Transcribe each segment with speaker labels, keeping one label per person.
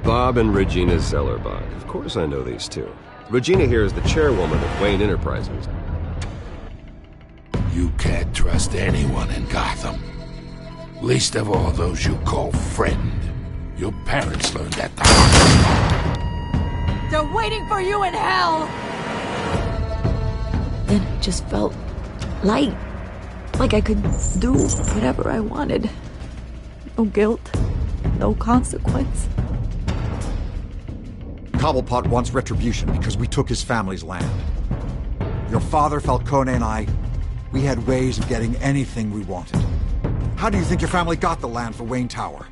Speaker 1: Bob and Regina Zellerbach. Of course I know these two. Regina here is the chairwoman of Wayne Enterprises.
Speaker 2: You can't trust anyone in Gotham. Least of all those you call friend. Your parents learned that the hard way.
Speaker 3: They're waiting for you in hell!
Speaker 4: Then it just felt light. Like I could do whatever I wanted. No guilt. No consequence.
Speaker 5: Cobblepot wants retribution because we took his family's land. Your father, Falcone, and I, we had ways of getting anything we wanted. How do you think your family got the land for Wayne Tower?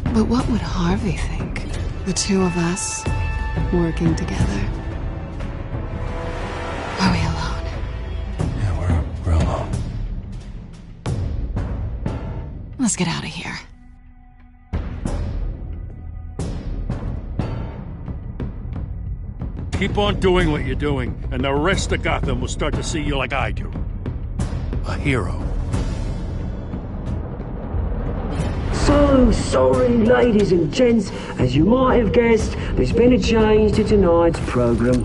Speaker 6: But what would Harvey think? The two of us, working together. Are we alone?
Speaker 2: Yeah, we're alone.
Speaker 6: Let's get out of here.
Speaker 7: Keep on doing what you're doing, and the rest of Gotham will start to see you like I do. A hero.
Speaker 8: So sorry, ladies and gents. As you might have guessed, there's been a change to tonight's program.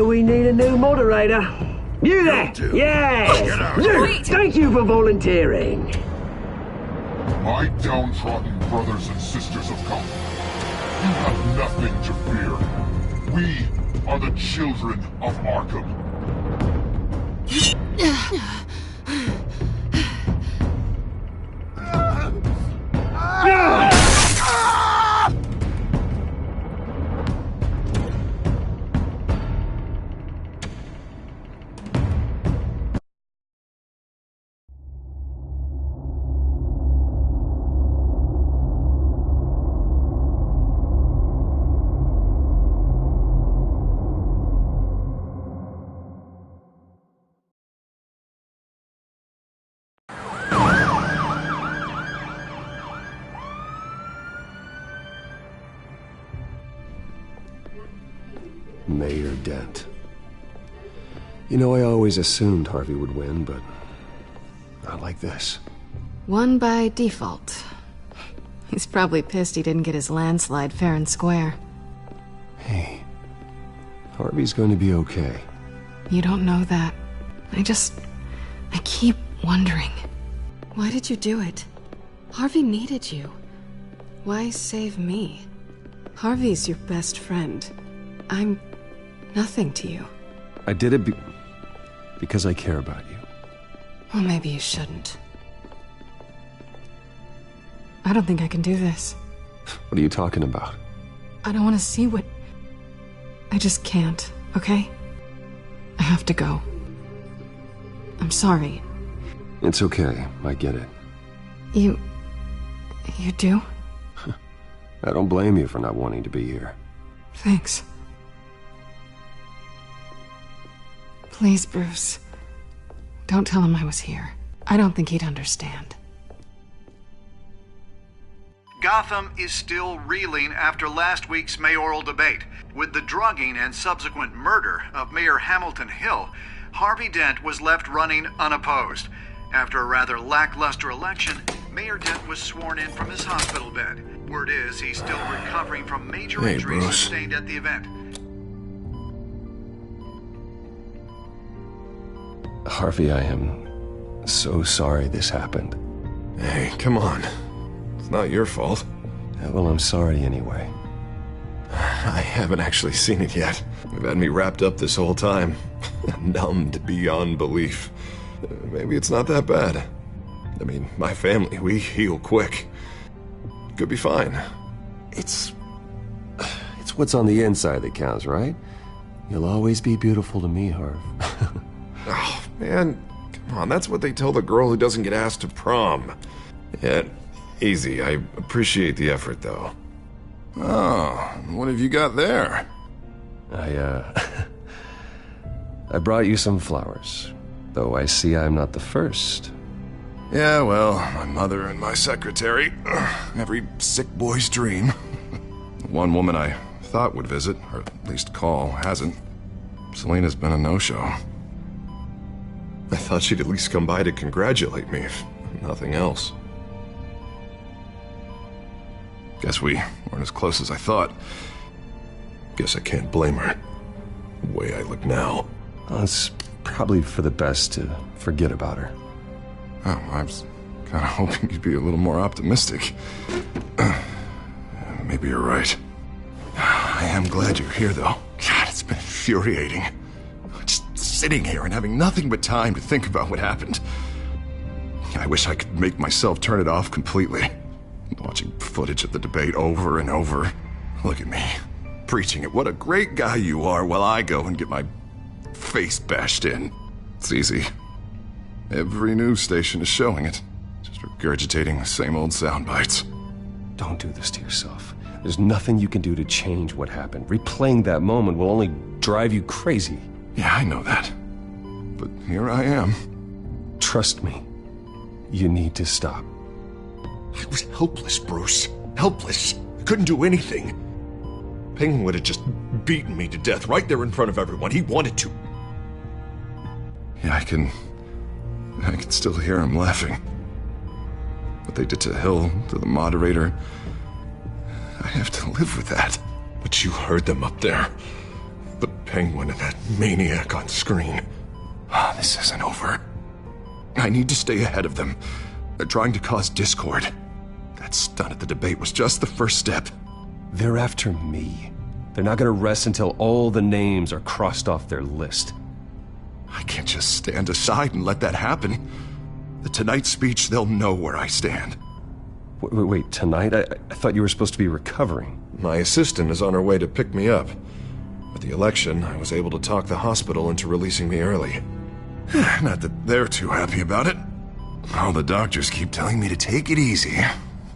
Speaker 8: We need a new moderator. You there? Yes! You! Thank you for volunteering.
Speaker 9: My downtrodden brothers and sisters of Gotham, you have nothing to fear. We are the children of Arkham.
Speaker 1: Mayor Dent. You know, I always assumed Harvey would win, but not like this.
Speaker 6: Won by default. He's probably pissed he didn't get his landslide fair and square.
Speaker 1: Hey, Harvey's going to be okay.
Speaker 6: You don't know that. I keep wondering. Why did you do it? Harvey needed you. Why save me? Harvey's your best friend. I'm nothing to you.
Speaker 1: I did it because I care about you.
Speaker 6: Well, maybe you shouldn't. I don't think I can do this.
Speaker 1: What are you talking about?
Speaker 6: I don't want to see what... I just can't, okay? I have to go. I'm sorry.
Speaker 1: It's okay. I get it.
Speaker 6: You do?
Speaker 1: I don't blame you for not wanting to be here.
Speaker 6: Thanks. Please, Bruce. Don't tell him I was here. I don't think he'd understand.
Speaker 10: Gotham is still reeling after last week's mayoral debate. With the drugging and subsequent murder of Mayor Hamilton Hill, Harvey Dent was left running unopposed. After a rather lackluster election, Mayor Dent was sworn in from his hospital bed. Word is he's still recovering from major injuries sustained at the event.
Speaker 1: Harvey, I am so sorry this happened.
Speaker 11: Hey, come on. It's not your fault.
Speaker 1: Well, I'm sorry anyway.
Speaker 11: I haven't actually seen it yet. You've had me wrapped up this whole time. Numbed beyond belief. Maybe it's not that bad. I mean, my family, we heal quick. Could be fine.
Speaker 1: It's what's on the inside that counts, right? You'll always be beautiful to me, Harv.
Speaker 11: Oh, man. Come on, that's what they tell the girl who doesn't get asked to prom. Yeah, easy. I appreciate the effort, though.
Speaker 12: Oh, what have you got there?
Speaker 1: I brought you some flowers. Though I see I'm not the first.
Speaker 12: Yeah, well, my mother and my secretary. Every sick boy's dream. One woman I thought would visit, or at least call, hasn't. Selena's been a no-show.
Speaker 11: I thought she'd at least come by to congratulate me, if nothing else.
Speaker 12: Guess we weren't as close as I thought.
Speaker 11: Guess I can't blame her. The way I look now.
Speaker 1: Well, it's probably for the best to forget about her.
Speaker 12: Oh, I was kind of hoping you'd be a little more optimistic. Maybe you're right. I am glad you're here, though. God, it's been infuriating. Just sitting here and having nothing but time to think about what happened. I wish I could make myself turn it off completely. Watching footage of the debate over and over. Look at me, preaching it. What a great guy you are, while I go and get my face bashed in. It's easy. Every news station is showing it. Just regurgitating the same old sound bites.
Speaker 1: Don't do this to yourself. There's nothing you can do to change what happened. Replaying that moment will only drive you crazy.
Speaker 12: Yeah, I know that. But here I am.
Speaker 1: Trust me. You need to stop.
Speaker 11: I was helpless, Bruce. Helpless. I couldn't do anything. Penguin would have just beaten me to death right there in front of everyone. He wanted to.
Speaker 12: Yeah, I can still hear him laughing. What they did to Hill, to the moderator, I have to live with that.
Speaker 11: But you heard them up there. The Penguin and that maniac on screen.
Speaker 12: This isn't over. I need to stay ahead of them. They're trying to cause discord. That stunt at the debate was just the first step.
Speaker 1: They're after me. They're not gonna rest until all the names are crossed off their list.
Speaker 12: I can't just stand aside and let that happen. The Tonight speech, they'll know where I stand.
Speaker 1: Wait, tonight? I thought you were supposed to be recovering.
Speaker 11: My assistant is on her way to pick me up. With the election, I was able to talk the hospital into releasing me early.
Speaker 12: Not that they're too happy about it. All the doctors keep telling me to take it easy.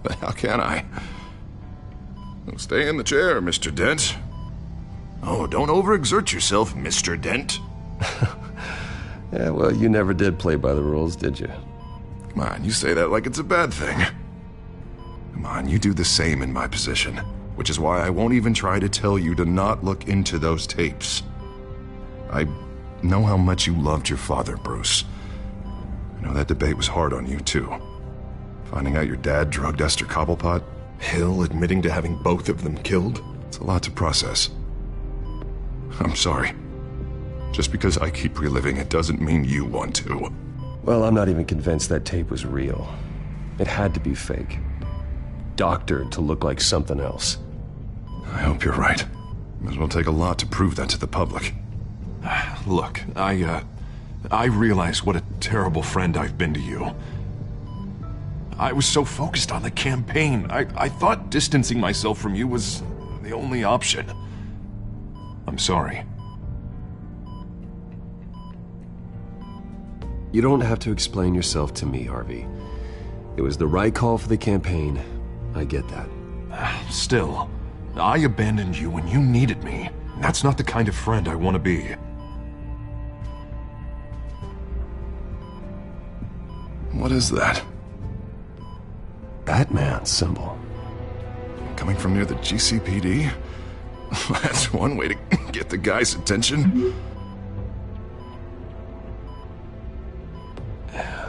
Speaker 12: But how can I? Oh, stay in the chair, Mr. Dent. Oh, don't overexert yourself, Mr. Dent.
Speaker 1: Yeah, well, you never did play by the rules, did you?
Speaker 12: Come on, you say that like it's a bad thing. Come on, you do the same in my position. Which is why I won't even try to tell you to not look into those tapes. I know how much you loved your father, Bruce. I know that debate was hard on you, too. Finding out your dad drugged Esther Cobblepot,
Speaker 11: Hill admitting to having both of them killed.
Speaker 12: It's a lot to process. I'm sorry. Just because I keep reliving it doesn't mean you want to.
Speaker 1: Well, I'm not even convinced that tape was real. It had to be fake. Doctored to look like something else.
Speaker 12: I hope you're right. Might as well take a lot to prove that to the public.
Speaker 2: Look, I realize what a terrible friend I've been to you. I was so focused on the campaign. I thought distancing myself from you was the only option. I'm sorry.
Speaker 1: You don't have to explain yourself to me, Harvey. It was the right call for the campaign. I get that.
Speaker 2: Still, I abandoned you when you needed me. That's not the kind of friend I want to be.
Speaker 12: What is that?
Speaker 1: Batman symbol.
Speaker 12: Coming from near the GCPD? That's one way to get the guy's attention.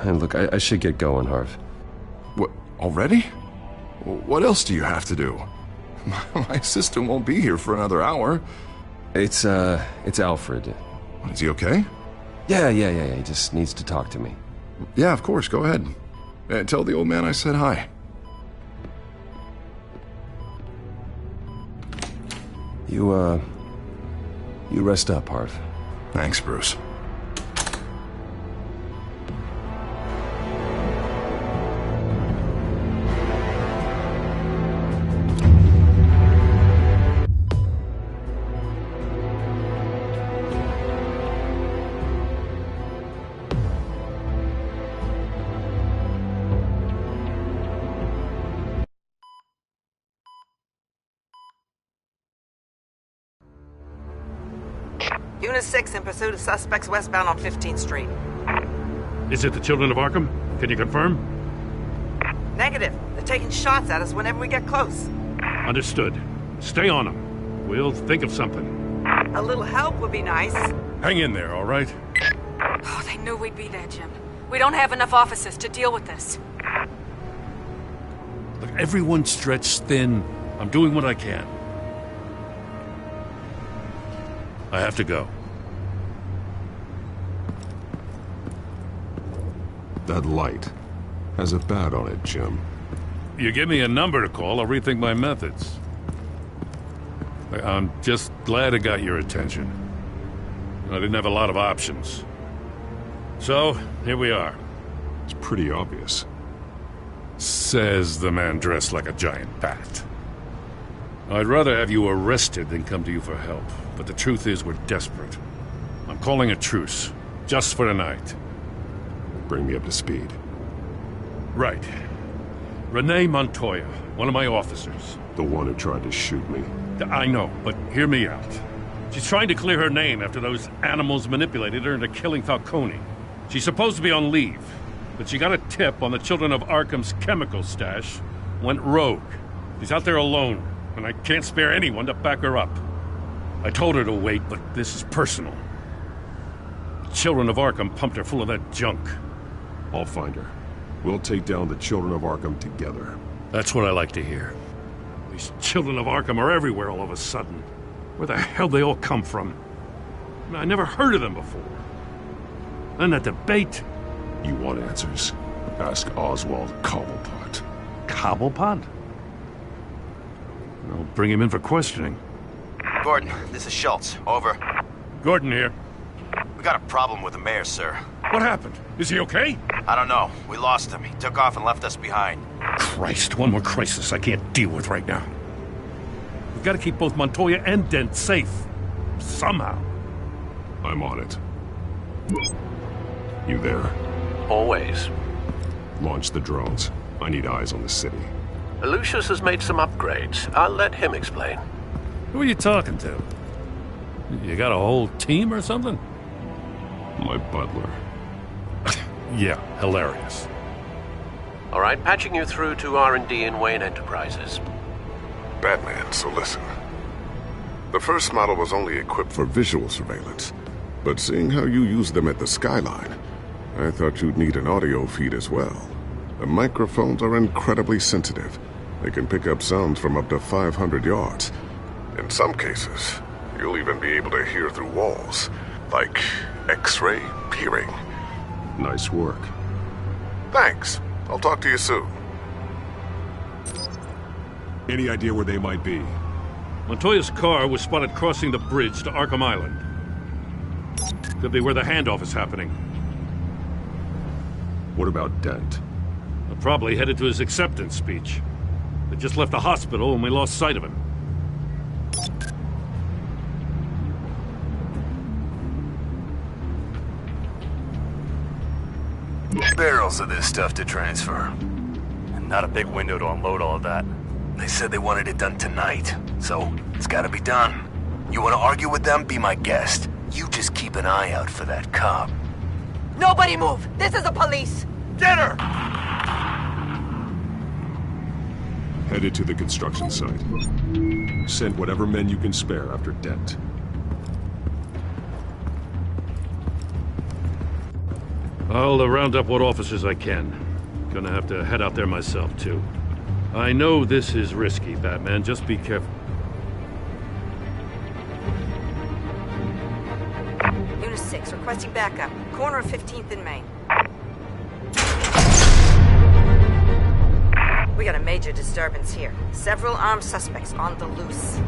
Speaker 1: And look, I should get going, Harv.
Speaker 12: What, already? What else do you have to do? My assistant won't be here for another hour.
Speaker 1: It's Alfred.
Speaker 12: Is he okay?
Speaker 1: Yeah, he just needs to talk to me.
Speaker 12: Yeah, of course, go ahead. Tell the old man I said hi.
Speaker 1: You rest up, Harv.
Speaker 12: Thanks, Bruce.
Speaker 13: Unit 6 in pursuit of suspects westbound on 15th Street.
Speaker 7: Is it the Children of Arkham? Can you confirm?
Speaker 13: Negative. They're taking shots at us whenever we get close.
Speaker 7: Understood. Stay on them. We'll think of something.
Speaker 13: A little help would be nice.
Speaker 7: Hang in there, all right?
Speaker 3: Oh, they knew we'd be there, Jim. We don't have enough officers to deal with this.
Speaker 7: Look, everyone's stretched thin. I'm doing what I can. I have to go.
Speaker 11: That light has a bat on it, Jim.
Speaker 7: You give me a number to call, I'll rethink my methods. I'm just glad it got your attention. I didn't have a lot of options. So, here we are.
Speaker 11: It's pretty obvious.
Speaker 7: Says the man dressed like a giant bat. I'd rather have you arrested than come to you for help, but the truth is we're desperate. I'm calling a truce, just for tonight.
Speaker 11: Bring me up to speed.
Speaker 7: Right. Renee Montoya, one of my officers.
Speaker 11: The one who tried to shoot me.
Speaker 7: I know, but hear me out. She's trying to clear her name after those animals manipulated her into killing Falcone. She's supposed to be on leave, but she got a tip on the Children of Arkham's chemical stash, went rogue. She's out there alone, and I can't spare anyone to back her up. I told her to wait, but this is personal. The Children of Arkham pumped her full of that junk.
Speaker 11: I'll find her. We'll take down the Children of Arkham together.
Speaker 7: That's what I like to hear. These Children of Arkham are everywhere all of a sudden. Where the hell they all come from? I never heard of them before. And that debate.
Speaker 11: You want answers? Ask Oswald Cobblepot.
Speaker 7: Cobblepot? I'll bring him in for questioning.
Speaker 14: Gordon, this is Schultz. Over.
Speaker 7: Gordon here.
Speaker 14: We got a problem with the mayor, sir.
Speaker 7: What happened? Is he okay?
Speaker 14: I don't know. We lost him. He took off and left us behind.
Speaker 7: Christ, one more crisis I can't deal with right now. We've got to keep both Montoya and Dent safe. Somehow.
Speaker 11: I'm on it. You there?
Speaker 15: Always.
Speaker 11: Launch the drones. I need eyes on the city.
Speaker 15: Lucius has made some upgrades. I'll let him explain.
Speaker 7: Who are you talking to? You got a whole team or something?
Speaker 11: My butler.
Speaker 7: Yeah, hilarious.
Speaker 15: All right, patching you through to R&D in Wayne Enterprises.
Speaker 16: Batman, so listen. The first model was only equipped for visual surveillance, but seeing how you use them at the Skyline, I thought you'd need an audio feed as well. The microphones are incredibly sensitive. They can pick up sounds from up to 500 yards. In some cases, you'll even be able to hear through walls, like X-ray peering.
Speaker 11: Nice work.
Speaker 16: Thanks. I'll talk to you soon.
Speaker 11: Any idea where they might be?
Speaker 7: Montoya's car was spotted crossing the bridge to Arkham Island. Could be where the handoff is happening.
Speaker 11: What about Dent?
Speaker 7: Probably headed to his acceptance speech. They just left the hospital and we lost sight of him.
Speaker 17: Barrels of this stuff to transfer. And not a big window to unload all of that. They said they wanted it done tonight, so it's gotta be done. You wanna argue with them? Be my guest. You just keep an eye out for that cop.
Speaker 3: Nobody move! This is the police!
Speaker 17: Get her!
Speaker 11: Headed to the construction site. Send whatever men you can spare after Dent.
Speaker 7: I'll round up what officers I can. Gonna have to head out there myself, too. I know this is risky, Batman. Just be careful.
Speaker 18: Unit 6, requesting backup. Corner of 15th and Main. We got a major disturbance here. Several armed suspects on the loose.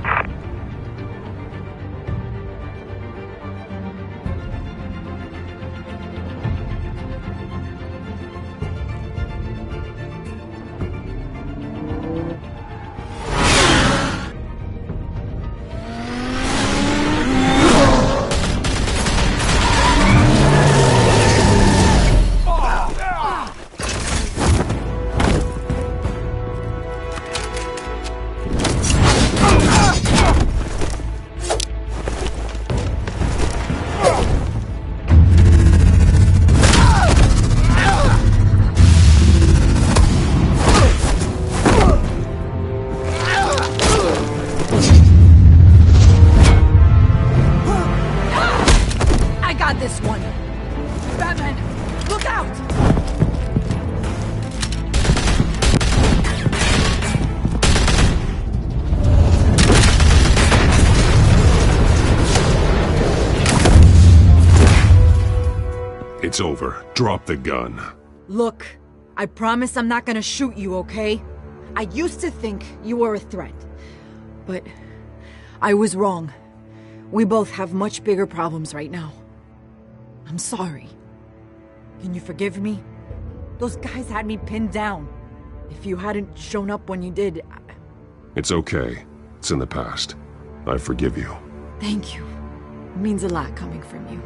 Speaker 19: Batman! Look out!
Speaker 20: It's over. Drop the gun.
Speaker 19: Look, I promise I'm not gonna shoot you, okay? I used to think you were a threat. But I was wrong. We both have much bigger problems right now. I'm sorry. Can you forgive me? Those guys had me pinned down. If you hadn't shown up when you did,
Speaker 20: It's okay. It's in the past. I forgive you.
Speaker 19: Thank you. It means a lot coming from you.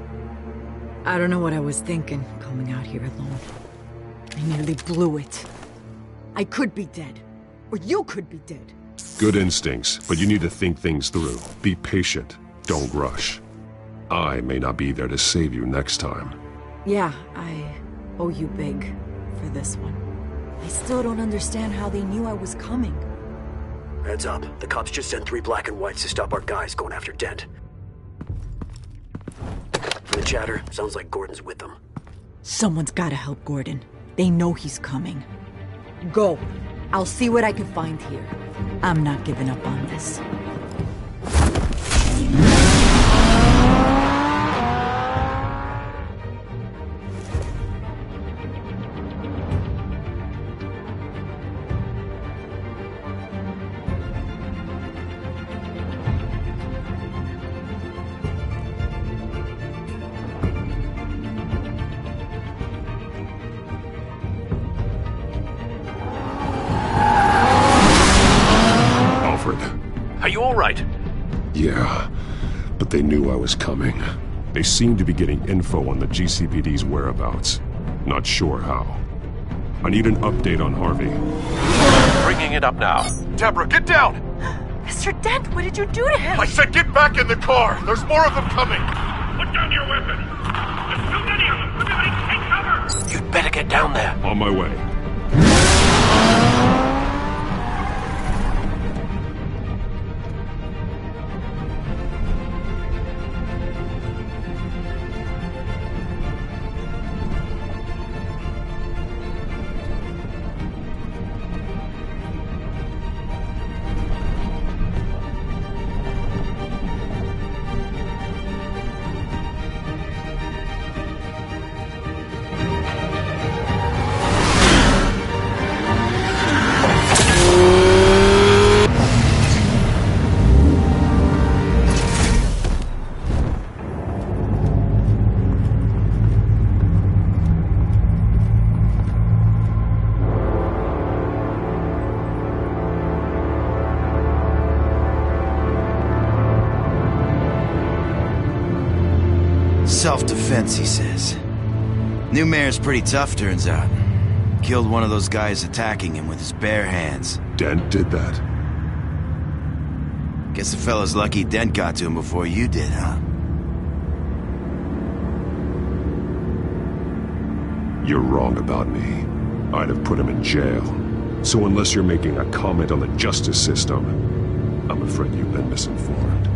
Speaker 19: I don't know what I was thinking, coming out here alone. I nearly blew it. I could be dead. Or you could be dead.
Speaker 20: Good instincts, but you need to think things through. Be patient. Don't rush. I may not be there to save you next time.
Speaker 19: Yeah, I owe you big for this one. I still don't understand how they knew I was coming.
Speaker 21: Heads up. The cops just sent 3 black and whites to stop our guys going after Dent. From the chatter, sounds like Gordon's with them.
Speaker 19: Someone's gotta help Gordon. They know he's coming. Go. I'll see what I can find here. I'm not giving up on this.
Speaker 15: Are you all right?
Speaker 20: Yeah, but they knew I was coming. They seem to be getting info on the GCPD's whereabouts. Not sure how. I need an update on Harvey.
Speaker 15: Bringing it up now.
Speaker 2: Deborah, get down!
Speaker 3: Mr. Dent, what did you do to him?
Speaker 2: I said get back in the car! There's more of them coming!
Speaker 7: Put down your weapon! There's too many of them! Everybody take cover!
Speaker 15: You'd better get down there.
Speaker 20: On my way.
Speaker 14: Self-defense, he says. New mayor's pretty tough, turns out. Killed one of those guys attacking him with his bare hands.
Speaker 20: Dent did that?
Speaker 14: Guess the fella's lucky Dent got to him before you did, huh?
Speaker 20: You're wrong about me. I'd have put him in jail. So unless you're making a comment on the justice system, I'm afraid you've been misinformed.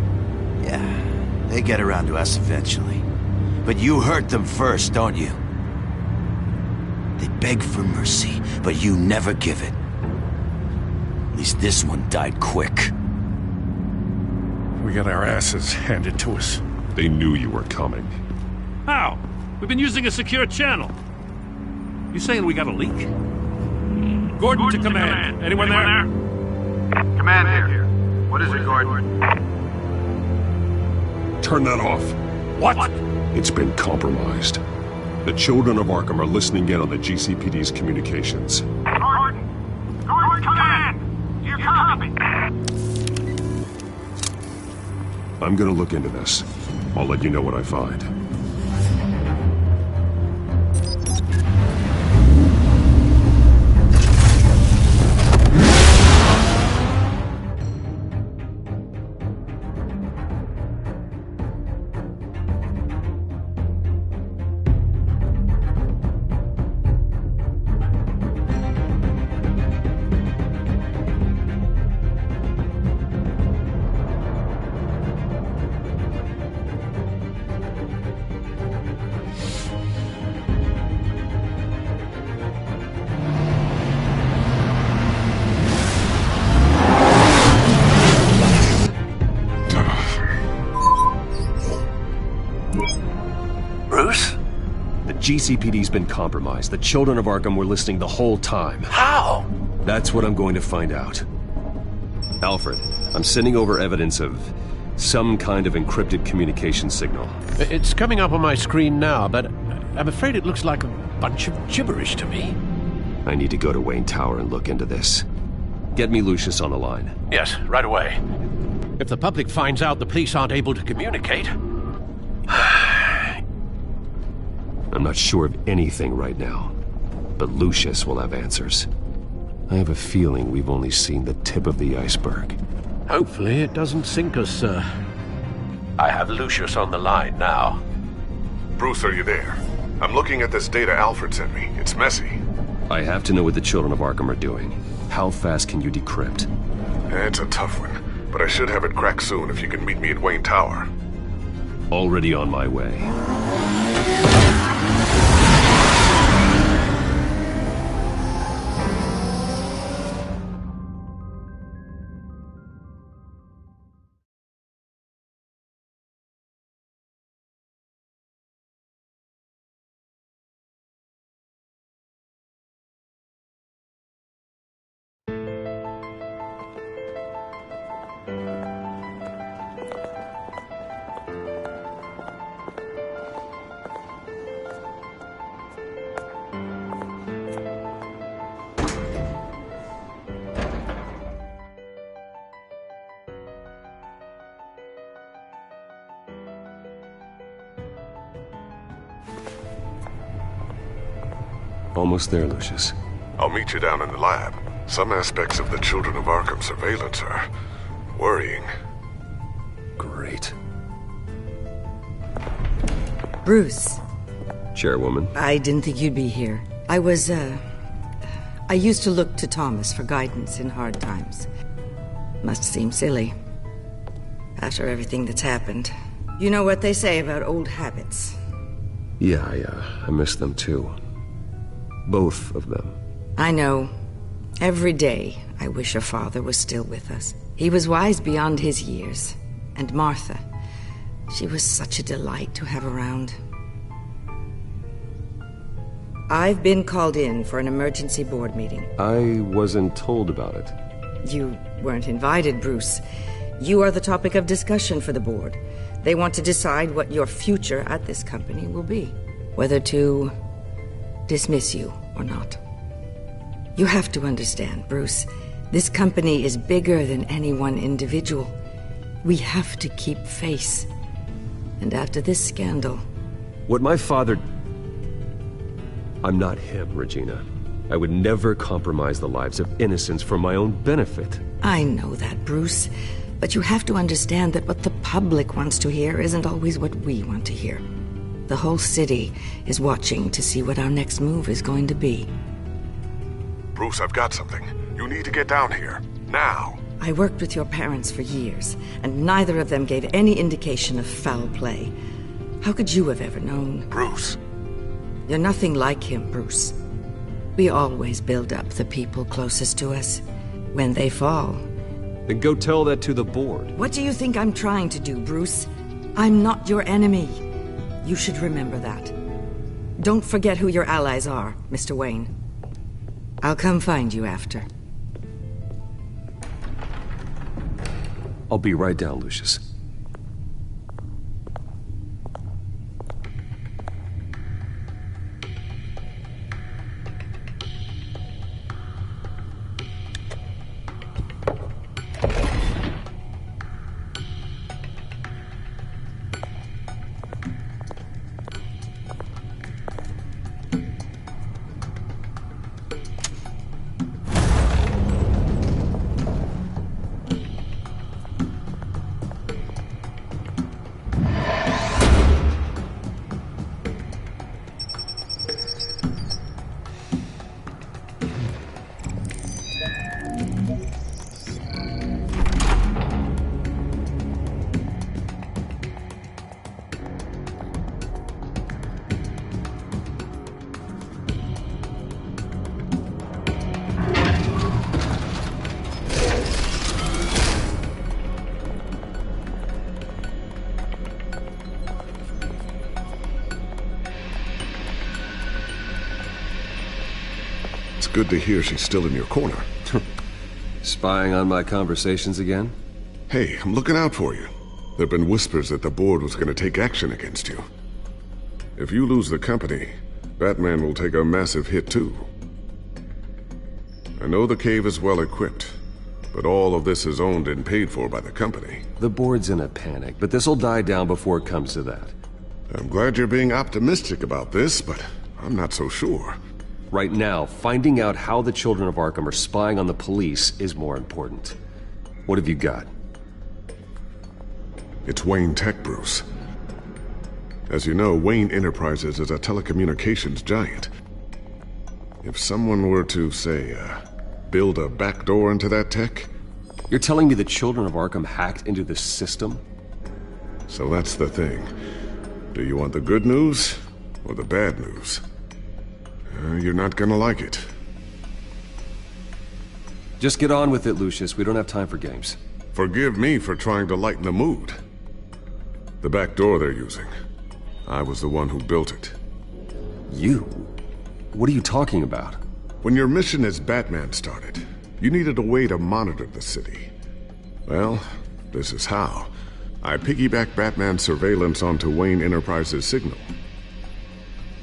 Speaker 14: Yeah, they get around to us eventually. But you hurt them first, don't you? They beg for mercy, but you never give it. At least this one died quick.
Speaker 7: We got our asses handed to us.
Speaker 20: They knew you were coming.
Speaker 7: How? We've been using a secure channel. You saying we got a leak? Gordon to command. Anyone there?
Speaker 10: Command here. What is it, Gordon?
Speaker 20: Turn that off.
Speaker 7: What?
Speaker 20: It's been compromised. The children of Arkham are listening in on the GCPD's communications.
Speaker 9: Gordon! Gordon, command! You copy?
Speaker 20: I'm gonna look into this. I'll let you know what I find.
Speaker 17: Bruce?
Speaker 20: The GCPD's been compromised. The children of Arkham were listening the whole time.
Speaker 17: How?
Speaker 20: That's what I'm going to find out. Alfred, I'm sending over evidence of some kind of encrypted communication signal.
Speaker 4: It's coming up on my screen now, but I'm afraid it looks like a bunch of gibberish to me.
Speaker 20: I need to go to Wayne Tower and look into this. Get me Lucius on the line.
Speaker 4: Yes, right away. If the public finds out the police aren't able to communicate...
Speaker 20: I'm not sure of anything right now, but Lucius will have answers. I have a feeling we've only seen the tip of the iceberg.
Speaker 4: Hopefully it doesn't sink us, sir.
Speaker 15: I have Lucius on the line now.
Speaker 16: Bruce, are you there? I'm looking at this data Alfred sent me. It's messy.
Speaker 20: I have to know what the children of Arkham are doing. How fast can you decrypt?
Speaker 16: It's a tough one, but I should have it cracked soon if you can meet me at Wayne Tower.
Speaker 20: Already on my way. Almost there, Lucius.
Speaker 16: I'll meet you down in the lab. Some aspects of the Children of Arkham surveillance are worrying.
Speaker 20: Great.
Speaker 22: Bruce.
Speaker 20: Chairwoman.
Speaker 22: I didn't think you'd be here. I used to look to Thomas for guidance in hard times. Must seem silly. After everything that's happened. You know what they say about old habits.
Speaker 20: Yeah, I miss them too. Both of them.
Speaker 22: I know. Every day, I wish your father was still with us. He was wise beyond his years. And Martha, she was such a delight to have around. I've been called in for an emergency board meeting.
Speaker 20: I wasn't told about it.
Speaker 22: You weren't invited, Bruce. You are the topic of discussion for the board. They want to decide what your future at this company will be. Whether to dismiss you or not. You have to understand, Bruce. This company is bigger than any one individual. We have to keep face. And after this scandal...
Speaker 20: What my father... I'm not him, Regina. I would never compromise the lives of innocents for my own benefit.
Speaker 22: I know that, Bruce. But you have to understand that what the public wants to hear isn't always what we want to hear. The whole city is watching to see what our next move is going to be.
Speaker 16: Bruce, I've got something. You need to get down here. Now.
Speaker 22: I worked with your parents for years, and neither of them gave any indication of foul play. How could you have ever known?
Speaker 16: Bruce.
Speaker 22: You're nothing like him, Bruce. We always build up the people closest to us. When they fall...
Speaker 20: Then go tell that to the board.
Speaker 22: What do you think I'm trying to do, Bruce? I'm not your enemy. You should remember that. Don't forget who your allies are, Mr. Wayne. I'll come find you after.
Speaker 20: I'll be right down, Lucius.
Speaker 16: good to hear she's still in your corner.
Speaker 1: Spying on my conversations again?
Speaker 16: Hey, I'm looking out for you. There have been whispers that the board was going to take action against you. If you lose the company, Batman will take a massive hit too. I know the cave is well equipped, but all of this is owned and paid for by the company.
Speaker 1: The board's in a panic, but this'll die down before it comes to that.
Speaker 16: I'm glad you're being optimistic about this, but I'm not so sure.
Speaker 1: Right now, finding out how the Children of Arkham are spying on the police is more important. What have you got?
Speaker 16: It's Wayne Tech, Bruce. As you know, Wayne Enterprises is a telecommunications giant. If someone were to, say, build a backdoor into that tech...
Speaker 1: You're telling me the Children of Arkham hacked into the system?
Speaker 16: So that's the thing. Do you want the good news or the bad news? You're not gonna like it.
Speaker 1: Just get on with it, Lucius. We don't have time for games.
Speaker 16: Forgive me for trying to lighten the mood. The back door they're using. I was the one who built it.
Speaker 1: You? What are you talking about?
Speaker 16: When your mission as Batman started, you needed a way to monitor the city. Well, this is how. I piggybacked Batman's surveillance onto Wayne Enterprises' signal.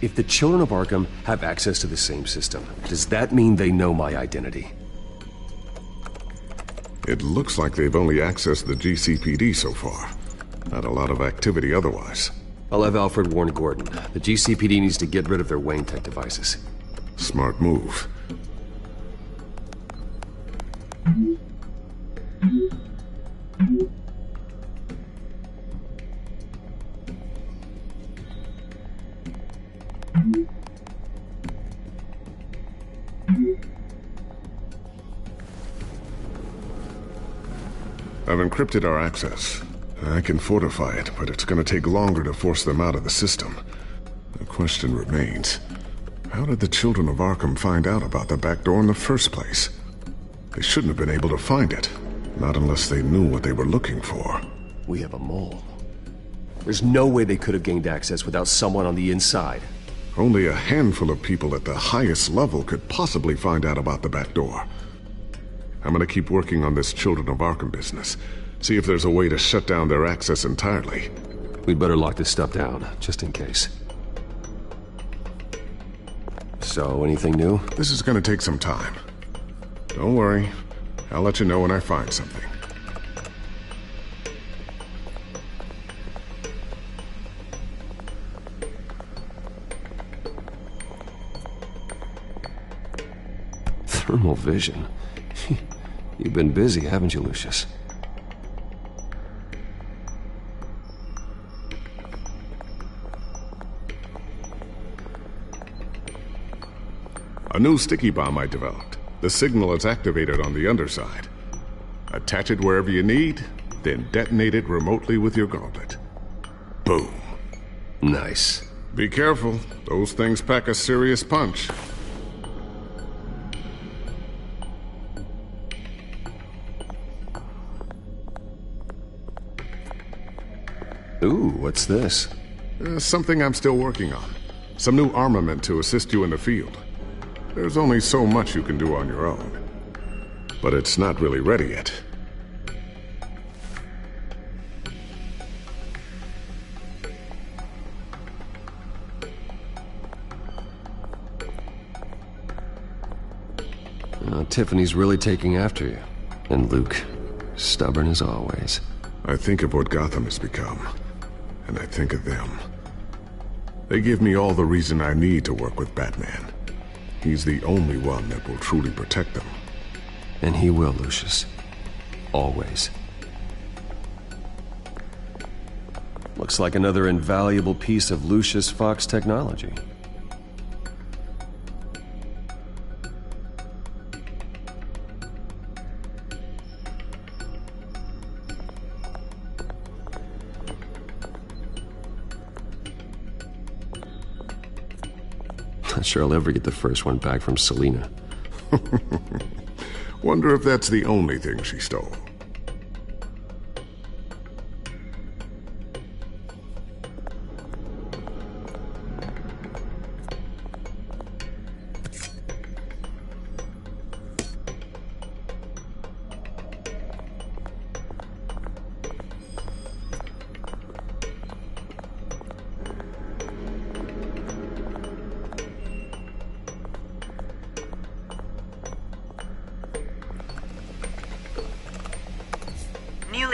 Speaker 1: If the Children of Arkham have access to the same system, does that mean they know my identity?
Speaker 16: It looks like they've only accessed the GCPD so far. Not a lot of activity otherwise.
Speaker 1: I'll have Alfred warn Gordon. The GCPD needs to get rid of their Wayne Tech devices.
Speaker 16: Smart move. I've encrypted our access. I can fortify it, but it's going to take longer to force them out of the system. The question remains, how did the Children of Arkham find out about the back door in the first place? They shouldn't have been able to find it, not unless they knew what they were looking for.
Speaker 1: We have a mole. There's no way they could have gained access without someone on the inside.
Speaker 16: Only a handful of people at the highest level could possibly find out about the back door. I'm gonna keep working on this Children of Arkham business. See if there's a way to shut down their access entirely.
Speaker 1: We'd better lock this stuff down, just in case. So, anything new?
Speaker 16: This is gonna take some time. Don't worry. I'll let you know when I find something.
Speaker 1: Thermal vision. You've been busy, haven't you, Lucius?
Speaker 16: A new sticky bomb I developed. The signal is activated on the underside. Attach it wherever you need, then detonate it remotely with your gauntlet. Boom.
Speaker 1: Nice.
Speaker 16: Be careful. Those things pack a serious punch.
Speaker 1: Ooh, what's this?
Speaker 16: Something I'm still working on. Some new armament to assist you in the field. There's only so much you can do on your own. But it's not really ready yet.
Speaker 1: Tiffany's really taking after you. And Luke, stubborn as always.
Speaker 16: I think of what Gotham has become, and I think of them. They give me all the reason I need to work with Batman. He's the only one that will truly protect them.
Speaker 1: And he will, Lucius. Always. Looks like another invaluable piece of Lucius Fox technology. Not sure I'll ever get the first one back from Selina.
Speaker 16: Wonder if that's the only thing she stole.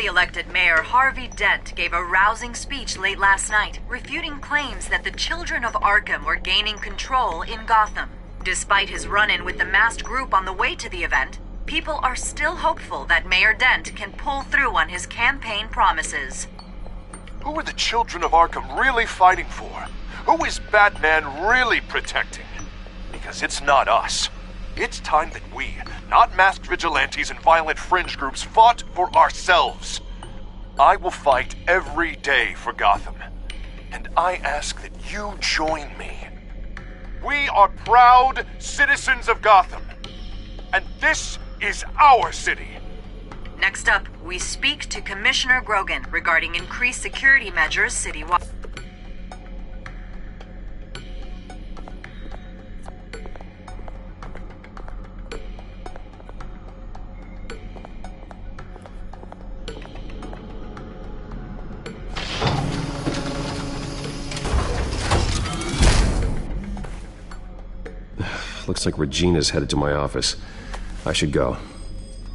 Speaker 5: elected Mayor Harvey Dent gave a rousing speech late last night, refuting claims that the children of Arkham were gaining control in Gotham. Despite his run-in with the masked group on the way to the event, people are still hopeful that Mayor Dent can pull through on his campaign promises.
Speaker 2: Who are the children of Arkham really fighting for? Who is Batman really protecting? Because it's not us. It's time that we, not masked vigilantes and violent fringe groups, fought for ourselves. I will fight every day for Gotham. And I ask that you join me. We are proud citizens of Gotham. And this is our city.
Speaker 5: Next up, we speak to Commissioner Grogan regarding increased security measures citywide.
Speaker 1: Looks like Regina's headed to my office. I should go.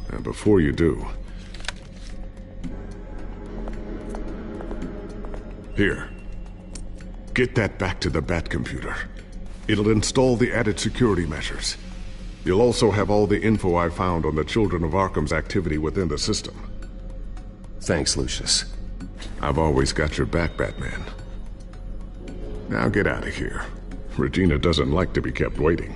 Speaker 16: And before you do... Here. Get that back to the Bat computer. It'll install the added security measures. You'll also have all the info I found on the Children of Arkham's activity within the system.
Speaker 1: Thanks, Lucius.
Speaker 16: I've always got your back, Batman. Now get out of here. Regina doesn't like to be kept waiting.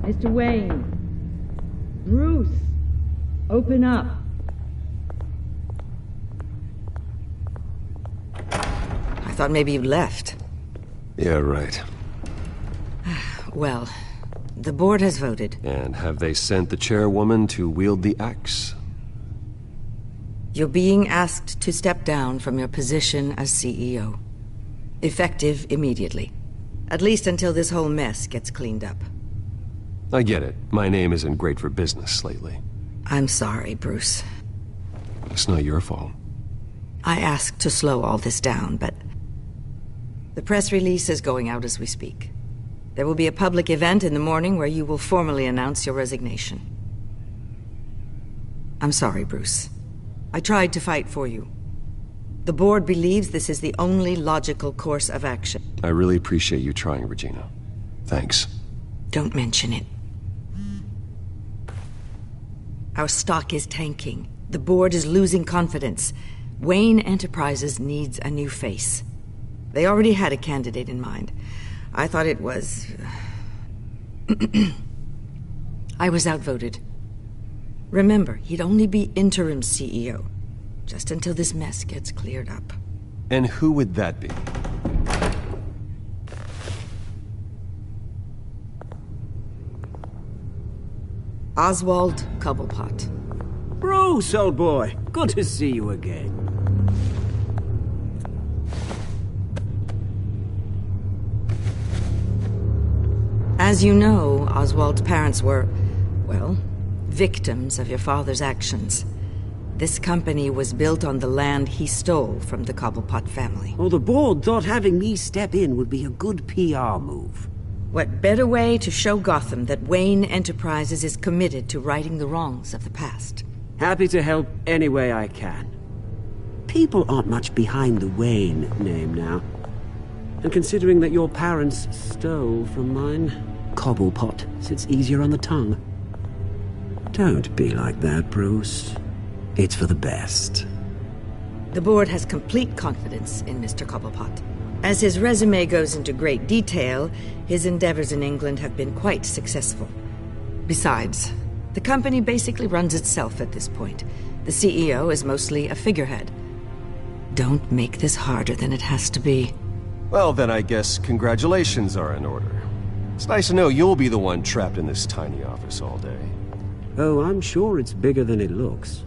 Speaker 19: Mr. Wayne. Bruce. Open up.
Speaker 22: I thought maybe you'd left.
Speaker 1: Yeah, right.
Speaker 22: Well, the board has voted.
Speaker 1: And have they sent the chairwoman to wield the axe?
Speaker 22: You're being asked to step down from your position as CEO. Effective immediately. At least until this whole mess gets cleaned up.
Speaker 1: I get it. My name isn't great for business lately.
Speaker 22: I'm sorry, Bruce.
Speaker 1: It's not your fault.
Speaker 22: I asked to slow all this down, but... the press release is going out as we speak. There will be a public event in the morning where you will formally announce your resignation. I'm sorry, Bruce. I tried to fight for you. The board believes this is the only logical course of action.
Speaker 1: I really appreciate you trying, Regina. Thanks.
Speaker 22: Don't mention it. Our stock is tanking. The board is losing confidence. Wayne Enterprises needs a new face. They already had a candidate in mind. I thought it was... I was outvoted. Remember, he'd only be interim CEO. Just until this mess gets cleared up.
Speaker 1: And who would that be?
Speaker 22: Oswald Cobblepot.
Speaker 21: Bruce, old boy. Good to see you again.
Speaker 22: As you know, Oswald's parents were, well, victims of your father's actions. This company was built on the land he stole from the Cobblepot family.
Speaker 21: Well, the board thought having me step in would be a good PR move.
Speaker 22: What better way to show Gotham that Wayne Enterprises is committed to righting the wrongs of the past?
Speaker 21: Happy to help any way I can. People aren't much behind the Wayne name now. And considering that your parents stole from mine, Cobblepot sits easier on the tongue. Don't be like that, Bruce. It's for the best.
Speaker 22: The board has complete confidence in Mr. Cobblepot. As his resume goes into great detail, his endeavors in England have been quite successful. Besides, the company basically runs itself at this point. The CEO is mostly a figurehead. Don't make this harder than it has to be.
Speaker 1: Well, then I guess congratulations are in order. It's nice to know you'll be the one trapped in this tiny office all day.
Speaker 21: Oh, I'm sure it's bigger than it looks.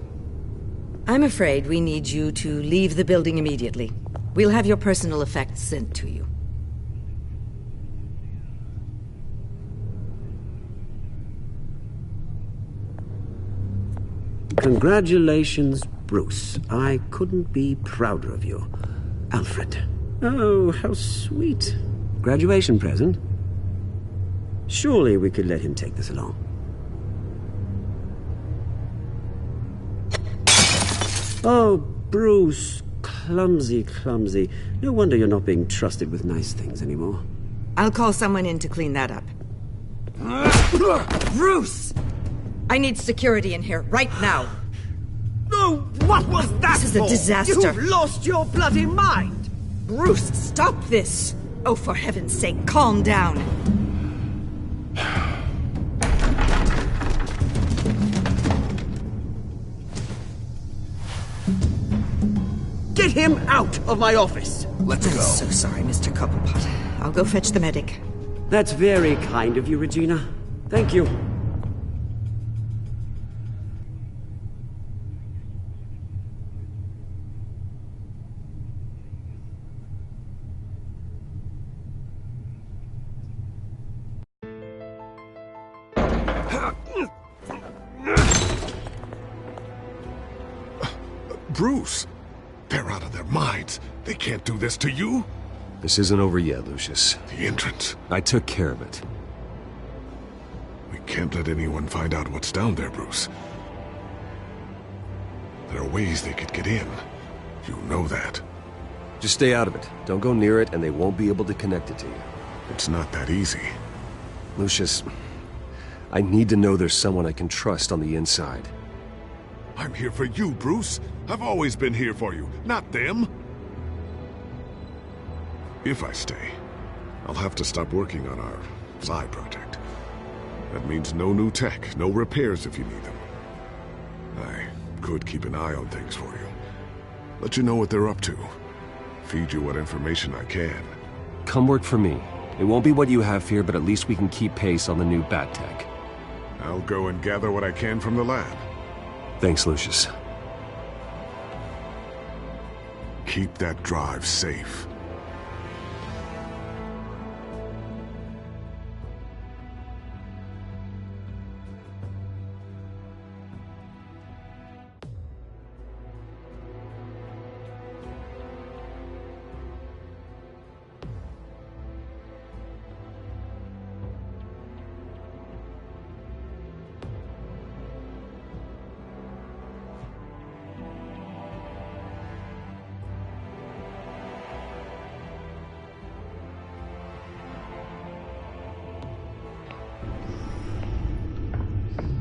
Speaker 22: I'm afraid we need you to leave the building immediately. We'll have your personal effects sent to you.
Speaker 21: Congratulations, Bruce. I couldn't be prouder of you. Alfred. Oh, how sweet. Graduation present? Surely we could let him take this along. Oh, Bruce. Clumsy, clumsy. No wonder you're not being trusted with nice things anymore.
Speaker 22: I'll call someone in to clean that up. Bruce! I need security in here, right now.
Speaker 21: Oh, what was that
Speaker 22: This is a disaster.
Speaker 21: You've lost your bloody mind!
Speaker 22: Bruce, stop this! Oh, for heaven's sake, calm down.
Speaker 21: Get him out of my office!
Speaker 17: Let's
Speaker 22: I'm
Speaker 17: go.
Speaker 22: so sorry, Mr. Cobblepot. I'll go fetch the medic.
Speaker 21: That's very kind of you, Regina. Thank you.
Speaker 16: Bruce, they're out of their minds. They can't do this to you.
Speaker 1: This isn't over yet, Lucius.
Speaker 16: The entrance.
Speaker 1: I took care of it.
Speaker 16: We can't let anyone find out what's down there, Bruce. There are ways they could get in. You know that.
Speaker 1: Just stay out of it. Don't go near it, and they won't be able to connect it to you.
Speaker 16: It's not that easy.
Speaker 1: Lucius, I need to know there's someone I can trust on the inside.
Speaker 16: I'm here for you, Bruce. I've always been here for you, not them. If I stay, I'll have to stop working on our side project. That means no new tech, no repairs if you need them. I could keep an eye on things for you. Let you know what they're up to. Feed you what information I can.
Speaker 1: Come work for me. It won't be what you have here, but at least we can keep pace on the new bat tech.
Speaker 16: I'll go and gather what I can from the lab.
Speaker 1: Thanks, Lucius.
Speaker 16: Keep that drive safe.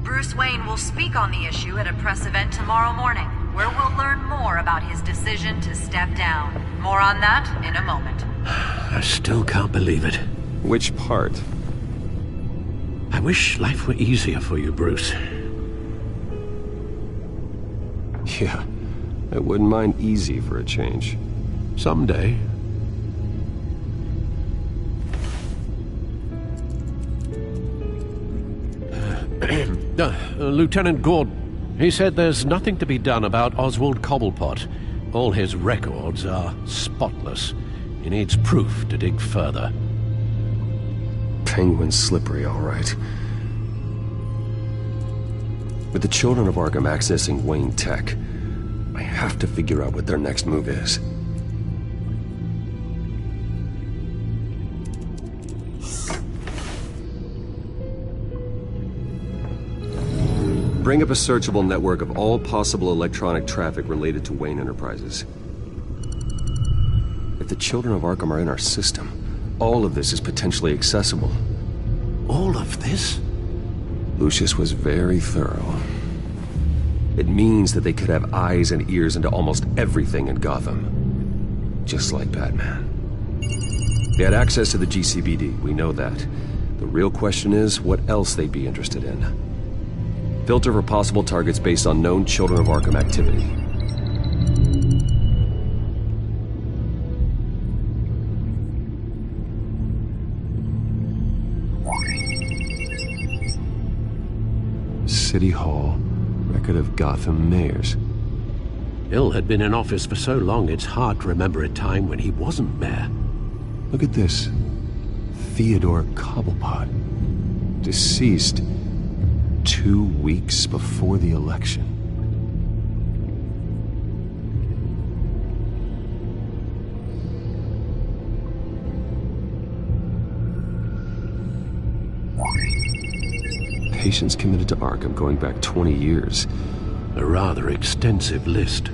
Speaker 5: Bruce Wayne will speak on the issue at a press event tomorrow morning, where we'll learn more about his decision to step down. More on that in a moment.
Speaker 4: I still can't believe it.
Speaker 1: Which part?
Speaker 4: I wish life were easier for you, Bruce.
Speaker 1: Yeah, I wouldn't mind easy for a change.
Speaker 4: Someday. Lieutenant Gordon, he said there's nothing to be done about Oswald Cobblepot. All his records are spotless. He needs proof to dig further.
Speaker 1: Penguin's slippery, all right. With the children of Arkham accessing Wayne Tech, I have to figure out what their next move is. Bring up a searchable network of all possible electronic traffic related to Wayne Enterprises. If the children of Arkham are in our system, all of this is potentially accessible.
Speaker 4: All of this?
Speaker 1: Lucius was very thorough. It means that they could have eyes and ears into almost everything in Gotham. Just like Batman. They had access to the GCPD, we know that. The real question is, what else they'd be interested in. Filter for possible targets based on known Children of Arkham activity. City Hall, record of Gotham mayors.
Speaker 4: Hill had been in office for so long it's hard to remember a time when he wasn't mayor.
Speaker 1: Look at this. Theodore Cobblepot. Deceased 2 weeks before the election. Patients committed to Arkham going back 20 years.
Speaker 4: A rather extensive list.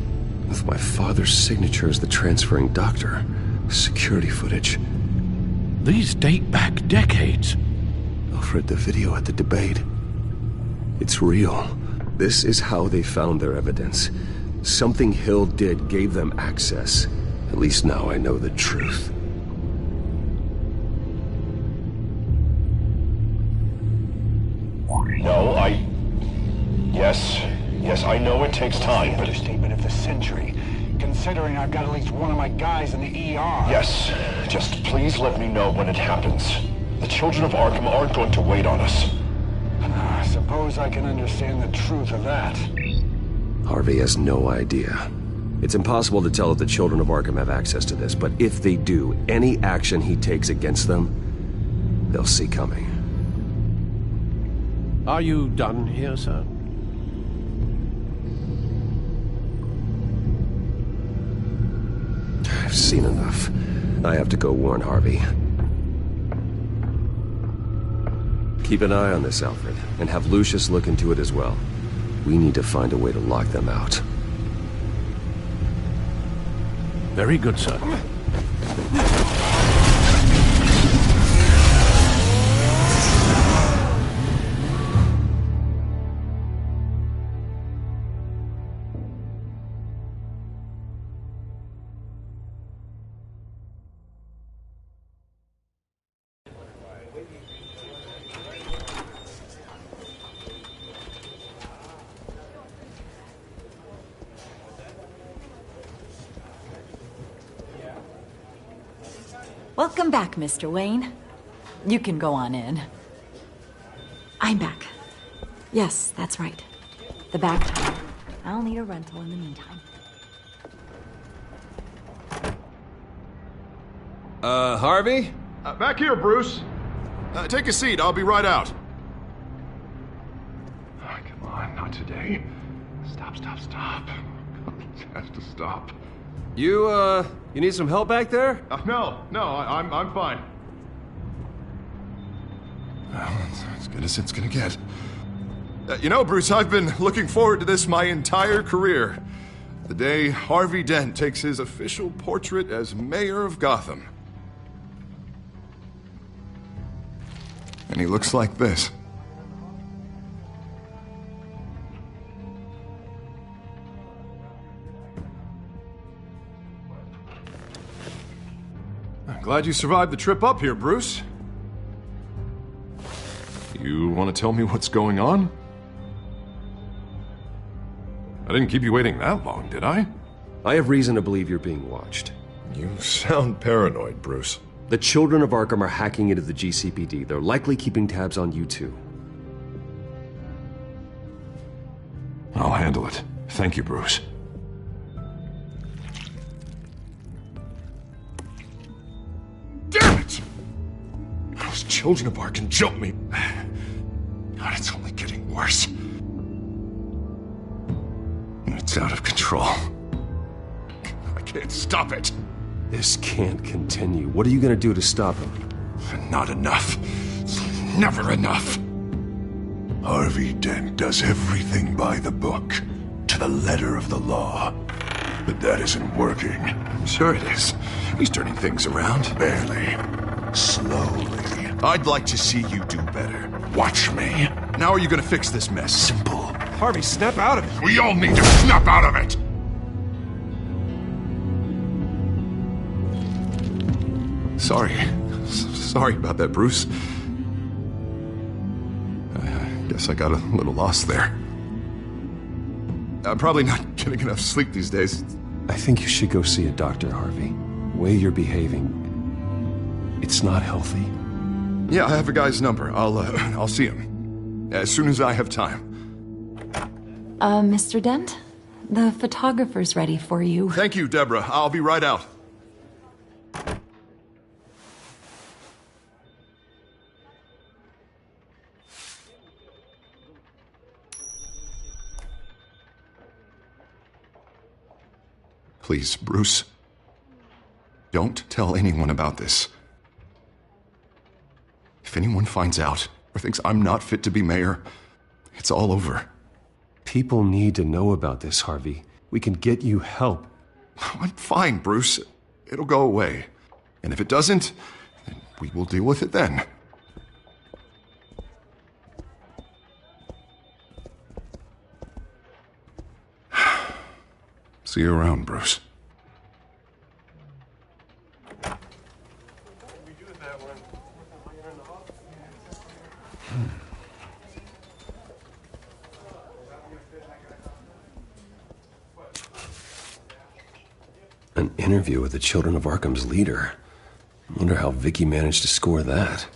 Speaker 1: With my father's signature as the transferring doctor. Security footage.
Speaker 4: These date back decades.
Speaker 1: Alfred, the video at the debate. It's real. This is how they found their evidence. Something Hill did gave them access. At least now I know the truth.
Speaker 6: No, Yes, I know it takes time, but... Understatement of the century. Considering I've got at least one of my guys in the ER. Yes, just please let me know when it happens. The children of Arkham aren't going to wait on us. I suppose I can understand the truth of that.
Speaker 1: Harvey has no idea. It's impossible to tell if the children of Arkham have access to this, but if they do, any action he takes against them, they'll see coming.
Speaker 4: Are you done here, sir?
Speaker 1: I've seen enough. I have to go warn Harvey. Keep an eye on this, Alfred, and have Lucius look into it as well. We need to find a way to lock them out.
Speaker 4: Very good, sir.
Speaker 19: Welcome back, Mr. Wayne. You can go on in. I'm back. Yes, that's right. The back time. I'll need a rental in the meantime.
Speaker 1: Harvey?
Speaker 12: Back here, Bruce. Take a seat. I'll be right out.
Speaker 2: Oh, come on, not today. Stop. It has to stop.
Speaker 1: You need some help back there?
Speaker 12: No, I'm fine. Well, it's as good as it's gonna get. You know, Bruce, I've been looking forward to this my entire career. The day Harvey Dent takes his official portrait as mayor of Gotham. And he looks like this. I'm glad you survived the trip up here, Bruce.
Speaker 2: You want to tell me what's going on? I didn't keep you waiting that long, did I?
Speaker 1: I have reason to believe you're being watched.
Speaker 11: You sound paranoid, Bruce.
Speaker 1: The children of Arkham are hacking into the GCPD. They're likely keeping tabs on you too.
Speaker 2: I'll handle it. Thank you, Bruce.
Speaker 12: Damn it! Those children of Arkham jumped me. God, it's only getting worse. It's out of control. I can't stop it.
Speaker 1: This can't continue. What are you gonna do to stop him?
Speaker 12: Not enough. Never enough.
Speaker 9: Harvey Dent does everything by the book, to the letter of the law. But that isn't working.
Speaker 12: I'm sure it is. He's turning things around.
Speaker 9: Barely. Slowly.
Speaker 12: I'd like to see you do better.
Speaker 9: Watch me.
Speaker 12: Now are you gonna fix this mess?
Speaker 9: Simple.
Speaker 1: Harvey, snap out of it.
Speaker 9: We all need to snap out of it!
Speaker 12: Sorry about that, Bruce. I guess I got a little lost there. I'm probably not getting enough sleep these days.
Speaker 1: I think you should go see a doctor, Harvey. The way you're behaving, it's not healthy.
Speaker 12: Yeah, I have a guy's number. I'll see him as soon as I have time.
Speaker 8: Mr. Dent? The photographer's ready for you.
Speaker 12: Thank you, Deborah. I'll be right out. Please, Bruce. Don't tell anyone about this. If anyone finds out or thinks I'm not fit to be mayor, it's all over.
Speaker 1: People need to know about this, Harvey. We can get you help.
Speaker 12: I'm fine, Bruce. It'll go away. And if it doesn't, then we will deal with it then. See you around, Bruce.
Speaker 1: An interview with the Children of Arkham's leader. I wonder how Vicky managed to score that.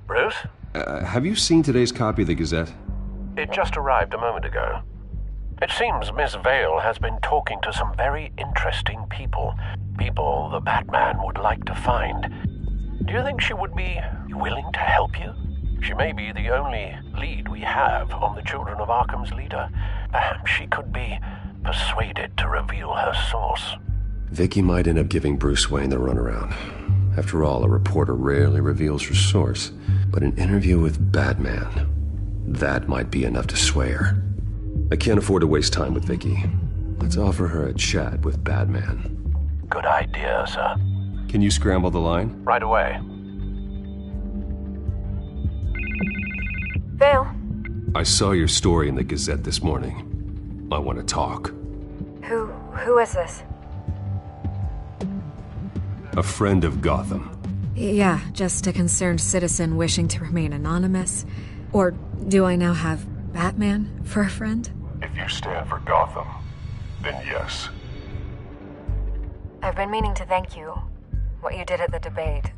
Speaker 15: Bruce?
Speaker 1: Have you seen today's copy of the Gazette?
Speaker 15: It just arrived a moment ago. It seems Miss Vale has been talking to some very interesting people. People the Batman would like to find. Do you think she would be willing to help you? She may be the only lead we have on the Children of Arkham's leader. Perhaps she could be persuaded to reveal her source.
Speaker 1: Vicky might end up giving Bruce Wayne the runaround. After all, a reporter rarely reveals her source. But an interview with Batman, that might be enough to sway her. I can't afford to waste time with Vicky. Let's offer her a chat with Batman.
Speaker 15: Good idea, sir.
Speaker 1: Can you scramble the line?
Speaker 15: Right away.
Speaker 3: Vale.
Speaker 1: I saw your story in the Gazette this morning. I want to talk.
Speaker 3: Who is this?
Speaker 1: A friend of Gotham.
Speaker 13: Yeah, just a concerned citizen wishing to remain anonymous. Or do I now have Batman for a friend?
Speaker 16: If you stand for Gotham, then yes.
Speaker 3: I've been meaning to thank you. What you did at the debate.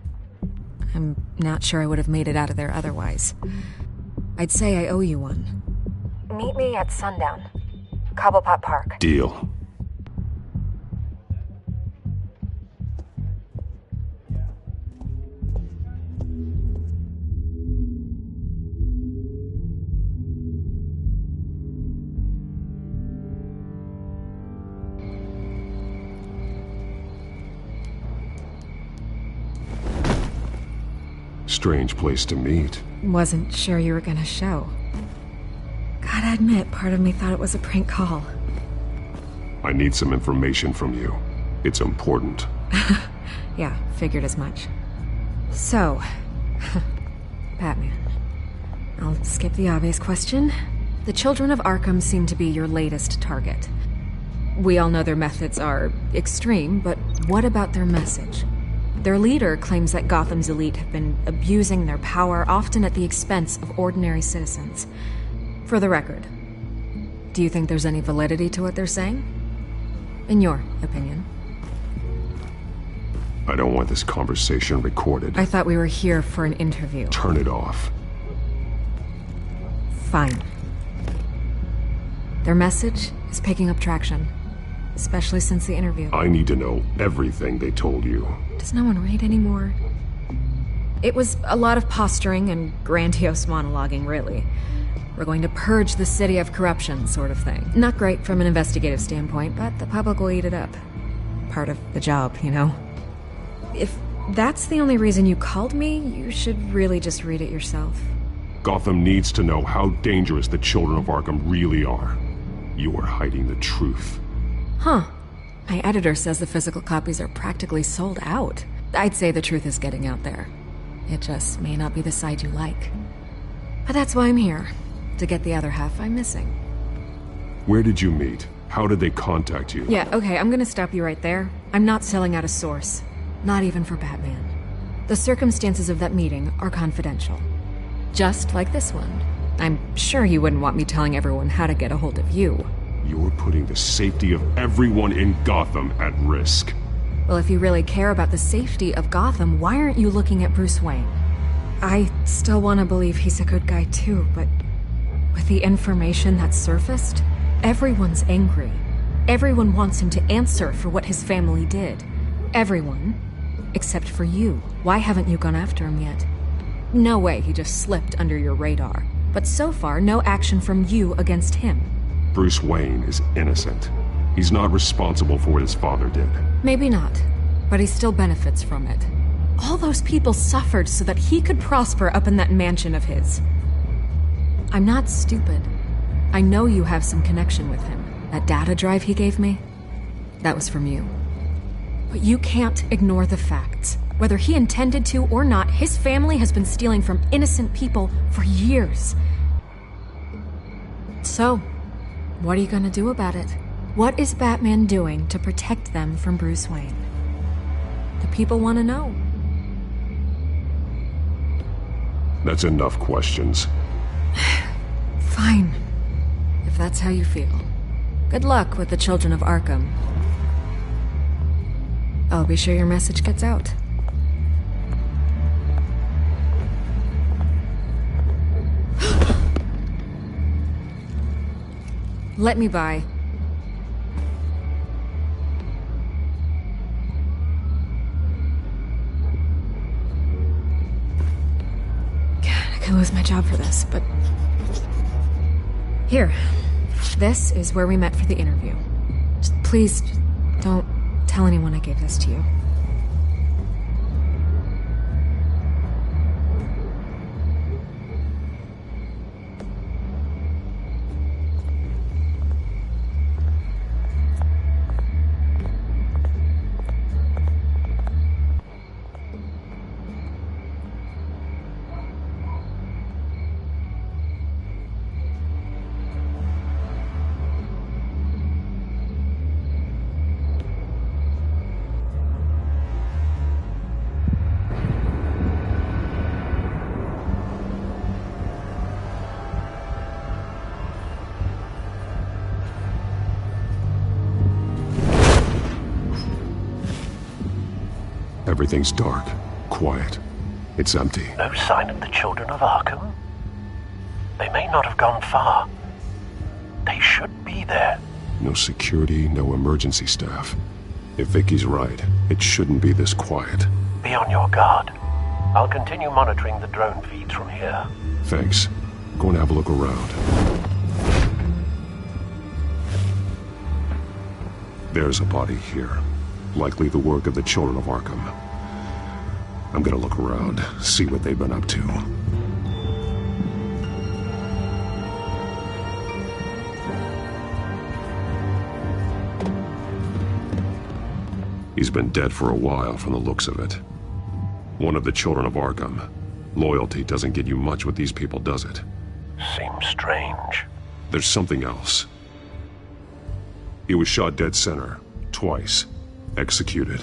Speaker 13: I'm not sure I would have made it out of there otherwise. I'd say I owe you one.
Speaker 3: Meet me at sundown. Cobblepot Park.
Speaker 1: Deal.
Speaker 20: Strange place to meet.
Speaker 13: Wasn't sure you were gonna show. Gotta admit, part of me thought it was a prank call.
Speaker 20: I need some information from you. It's important.
Speaker 13: Yeah, figured as much. So, Batman. I'll skip the obvious question. The Children of Arkham seem to be your latest target. We all know their methods are extreme, but what about their message? Their leader claims that Gotham's elite have been abusing their power, often at the expense of ordinary citizens. For the record, do you think there's any validity to what they're saying? In your opinion?
Speaker 20: I don't want this conversation recorded.
Speaker 13: I thought we were here for an interview.
Speaker 20: Turn it off.
Speaker 13: Fine. Their message is picking up traction, especially since the interview.
Speaker 20: I need to know everything they told you.
Speaker 13: Does no one read anymore? It was a lot of posturing and grandiose monologuing, really. We're going to purge the city of corruption, sort of thing. Not great from an investigative standpoint, but the public will eat it up. Part of the job, you know? If that's the only reason you called me, you should really just read it yourself.
Speaker 20: Gotham needs to know how dangerous the Children of Arkham really are. You are hiding the truth.
Speaker 13: Huh. My editor says the physical copies are practically sold out. I'd say the truth is getting out there. It just may not be the side you like. But that's why I'm here. To get the other half I'm missing.
Speaker 20: Where did you meet? How did they contact you?
Speaker 13: Yeah, okay, I'm gonna stop you right there. I'm not selling out a source. Not even for Batman. The circumstances of that meeting are confidential. Just like this one. I'm sure you wouldn't want me telling everyone how to get a hold of you.
Speaker 20: You're putting the safety of everyone in Gotham at risk.
Speaker 13: Well, if you really care about the safety of Gotham, why aren't you looking at Bruce Wayne? I still want to believe he's a good guy too, but with the information that's surfaced, everyone's angry. Everyone wants him to answer for what his family did. Everyone, except for you. Why haven't you gone after him yet? No way he just slipped under your radar. But so far, no action from you against him.
Speaker 20: Bruce Wayne is innocent. He's not responsible for what his father did.
Speaker 13: Maybe not, but he still benefits from it. All those people suffered so that he could prosper up in that mansion of his. I'm not stupid. I know you have some connection with him. That data drive he gave me, that was from you. But you can't ignore the facts. Whether he intended to or not, his family has been stealing from innocent people for years. So, what are you gonna do about it? What is Batman doing to protect them from Bruce Wayne? The people want to know.
Speaker 20: That's enough questions.
Speaker 13: Fine. If that's how you feel. Good luck with the Children of Arkham. I'll be sure your message gets out. Let me by. I could lose my job for this, but... Here. This is where we met for the interview. Please, don't tell anyone I gave this to you.
Speaker 20: Everything's dark, quiet. It's empty.
Speaker 15: No sign of the Children of Arkham? They may not have gone far. They should be there.
Speaker 20: No security, no emergency staff. If Vicky's right, it shouldn't be this quiet.
Speaker 15: Be on your guard. I'll continue monitoring the drone feeds from here.
Speaker 20: Thanks. Go and have a look around. There's a body here. Likely the work of the Children of Arkham. I'm gonna look around, see what they've been up to. He's been dead for a while from the looks of it. One of the Children of Arkham. Loyalty doesn't get you much with these people, does it?
Speaker 15: Seems strange.
Speaker 20: There's something else. He was shot dead center, twice. Executed.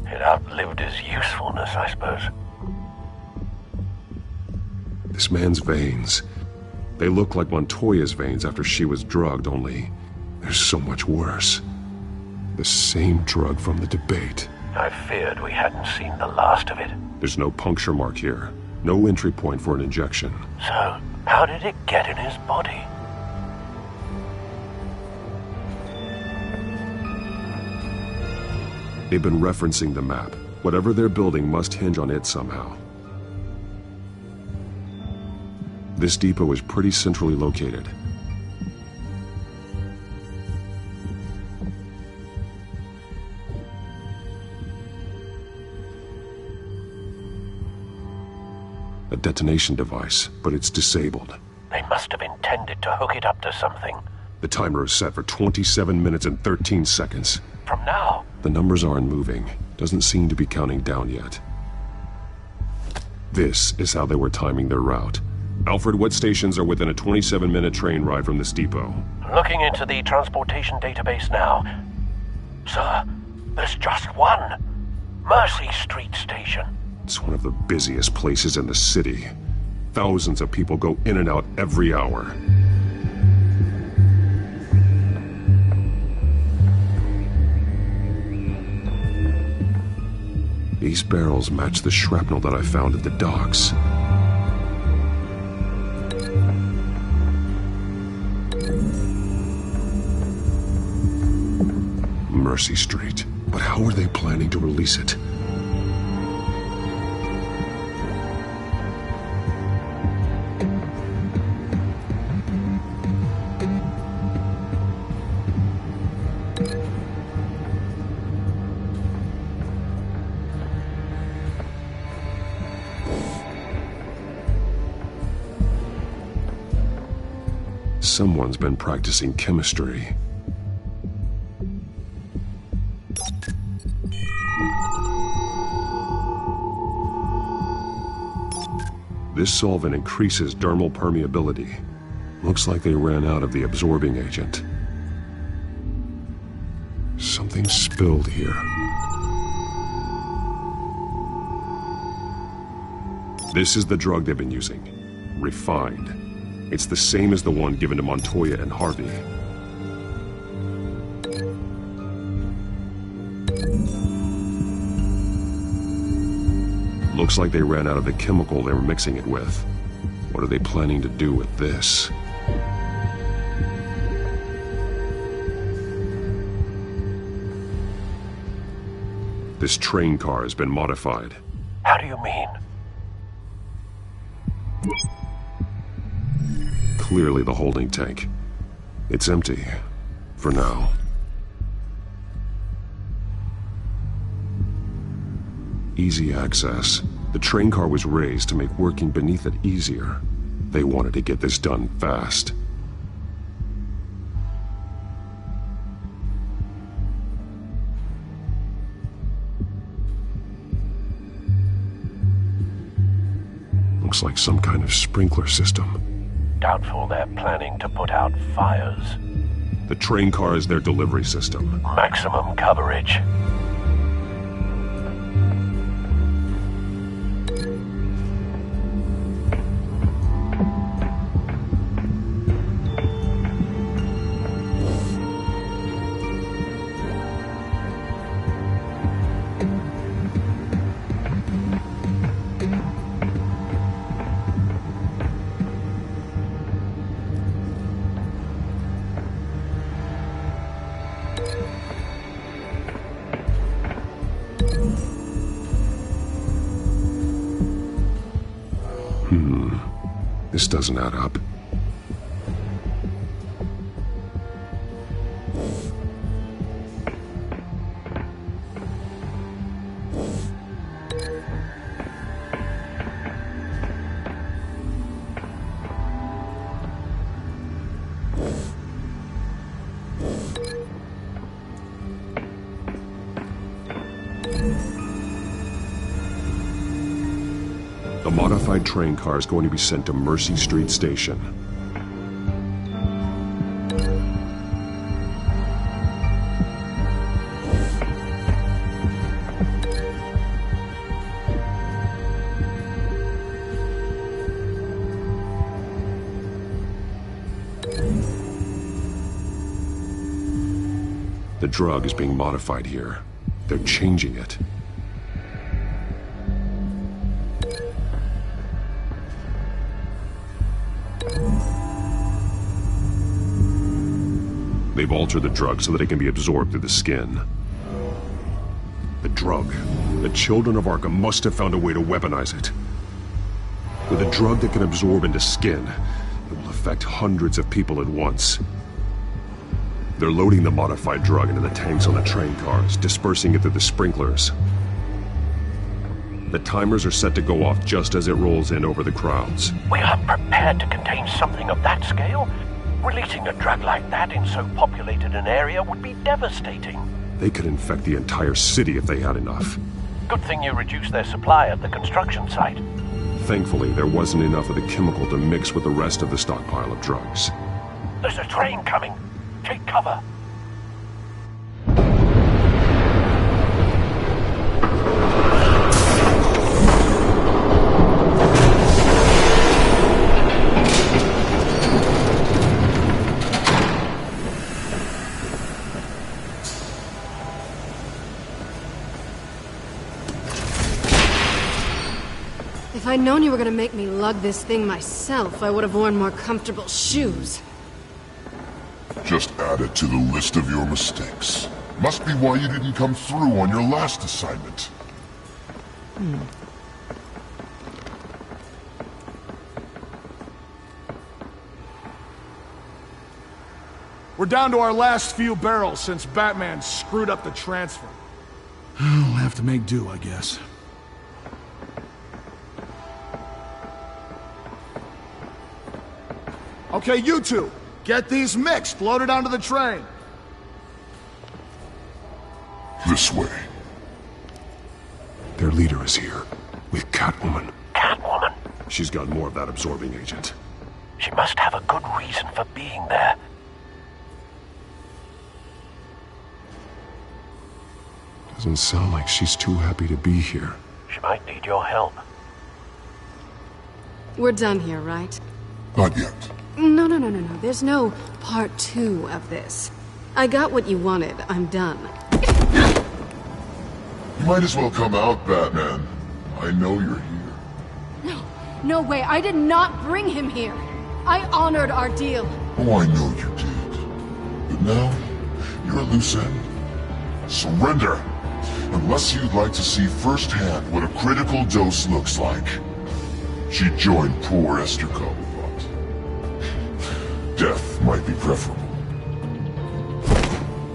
Speaker 15: It outlived his usefulness, I suppose.
Speaker 20: This man's veins. They look like Montoya's veins after she was drugged, only they're so much worse. The same drug from the debate.
Speaker 15: I feared we hadn't seen the last of it.
Speaker 20: There's no puncture mark here. No entry point for an injection.
Speaker 15: So, how did it get in his body?
Speaker 20: They've been referencing the map. Whatever they're building must hinge on it somehow. This depot is pretty centrally located. A detonation device, but it's disabled.
Speaker 15: They must have intended to hook it up to something.
Speaker 20: The timer is set for 27 minutes and 13 seconds.
Speaker 15: From now?
Speaker 20: The numbers aren't moving. Doesn't seem to be counting down yet. This is how they were timing their route. Alfred, what stations are within a 27-minute train ride from this depot?
Speaker 15: Looking into the transportation database now. Sir, there's just one. Mercy Street Station.
Speaker 20: It's one of the busiest places in the city. Thousands of people go in and out every hour. These barrels match the shrapnel that I found at the docks. Mercy Street. But how are they planning to release it? Someone's been practicing chemistry. This solvent increases dermal permeability. Looks like they ran out of the absorbing agent. Something spilled here. This is the drug they've been using. Refined. It's the same as the one given to Montoya and Harvey. Looks like they ran out of the chemical they were mixing it with. What are they planning to do with this? This train car has been modified.
Speaker 15: How do you mean?
Speaker 20: Clearly the holding tank. It's empty. For now. Easy access. The train car was raised to make working beneath it easier. They wanted to get this done fast. Looks like some kind of sprinkler system.
Speaker 15: Doubtful they're planning to put out fires.
Speaker 20: The train car is their delivery system.
Speaker 15: Maximum coverage.
Speaker 20: This doesn't add up. The modified train car is going to be sent to Mercy Street Station. The drug is being modified here. They're changing it. They've altered the drug so that it can be absorbed through the skin. The drug. The children of Arkham must have found a way to weaponize it. With a drug that can absorb into skin, it will affect hundreds of people at once. They're loading the modified drug into the tanks on the train cars, dispersing it through the sprinklers. The timers are set to go off just as it rolls in over the crowds.
Speaker 15: We aren't prepared to contain something of that scale. Releasing a drug like that in so populated an area would be devastating.
Speaker 20: They could infect the entire city if they had enough.
Speaker 15: Good thing you reduced their supply at the construction site.
Speaker 20: Thankfully, there wasn't enough of the chemical to mix with the rest of the stockpile of drugs.
Speaker 15: There's a train coming. Take cover.
Speaker 14: If I'd known you were gonna make me lug this thing myself, I would have worn more comfortable shoes.
Speaker 9: Just add it to the list of your mistakes. Must be why you didn't come through on your last assignment.
Speaker 18: We're down to our last few barrels since Batman screwed up the transfer. We'll have to make do, I guess. Okay, you two, get these mixed, loaded onto the train.
Speaker 9: This way.
Speaker 20: Their leader is here, with Catwoman.
Speaker 15: Catwoman?
Speaker 20: She's got more of that absorbing agent.
Speaker 15: She must have a good reason for being there.
Speaker 20: Doesn't sound like she's too happy to be here.
Speaker 15: She might need your help.
Speaker 14: We're done here, right?
Speaker 9: Not yet.
Speaker 14: No. There's no part 2 of this. I got what you wanted. I'm done.
Speaker 9: You might as well come out, Batman. I know you're here.
Speaker 14: No way. I did not bring him here. I honored our deal.
Speaker 9: Oh, I know you did. But now, you're a loose end. Surrender! Unless you'd like to see firsthand what a critical dose looks like. She joined poor Esther Cobblepot. Death might be preferable.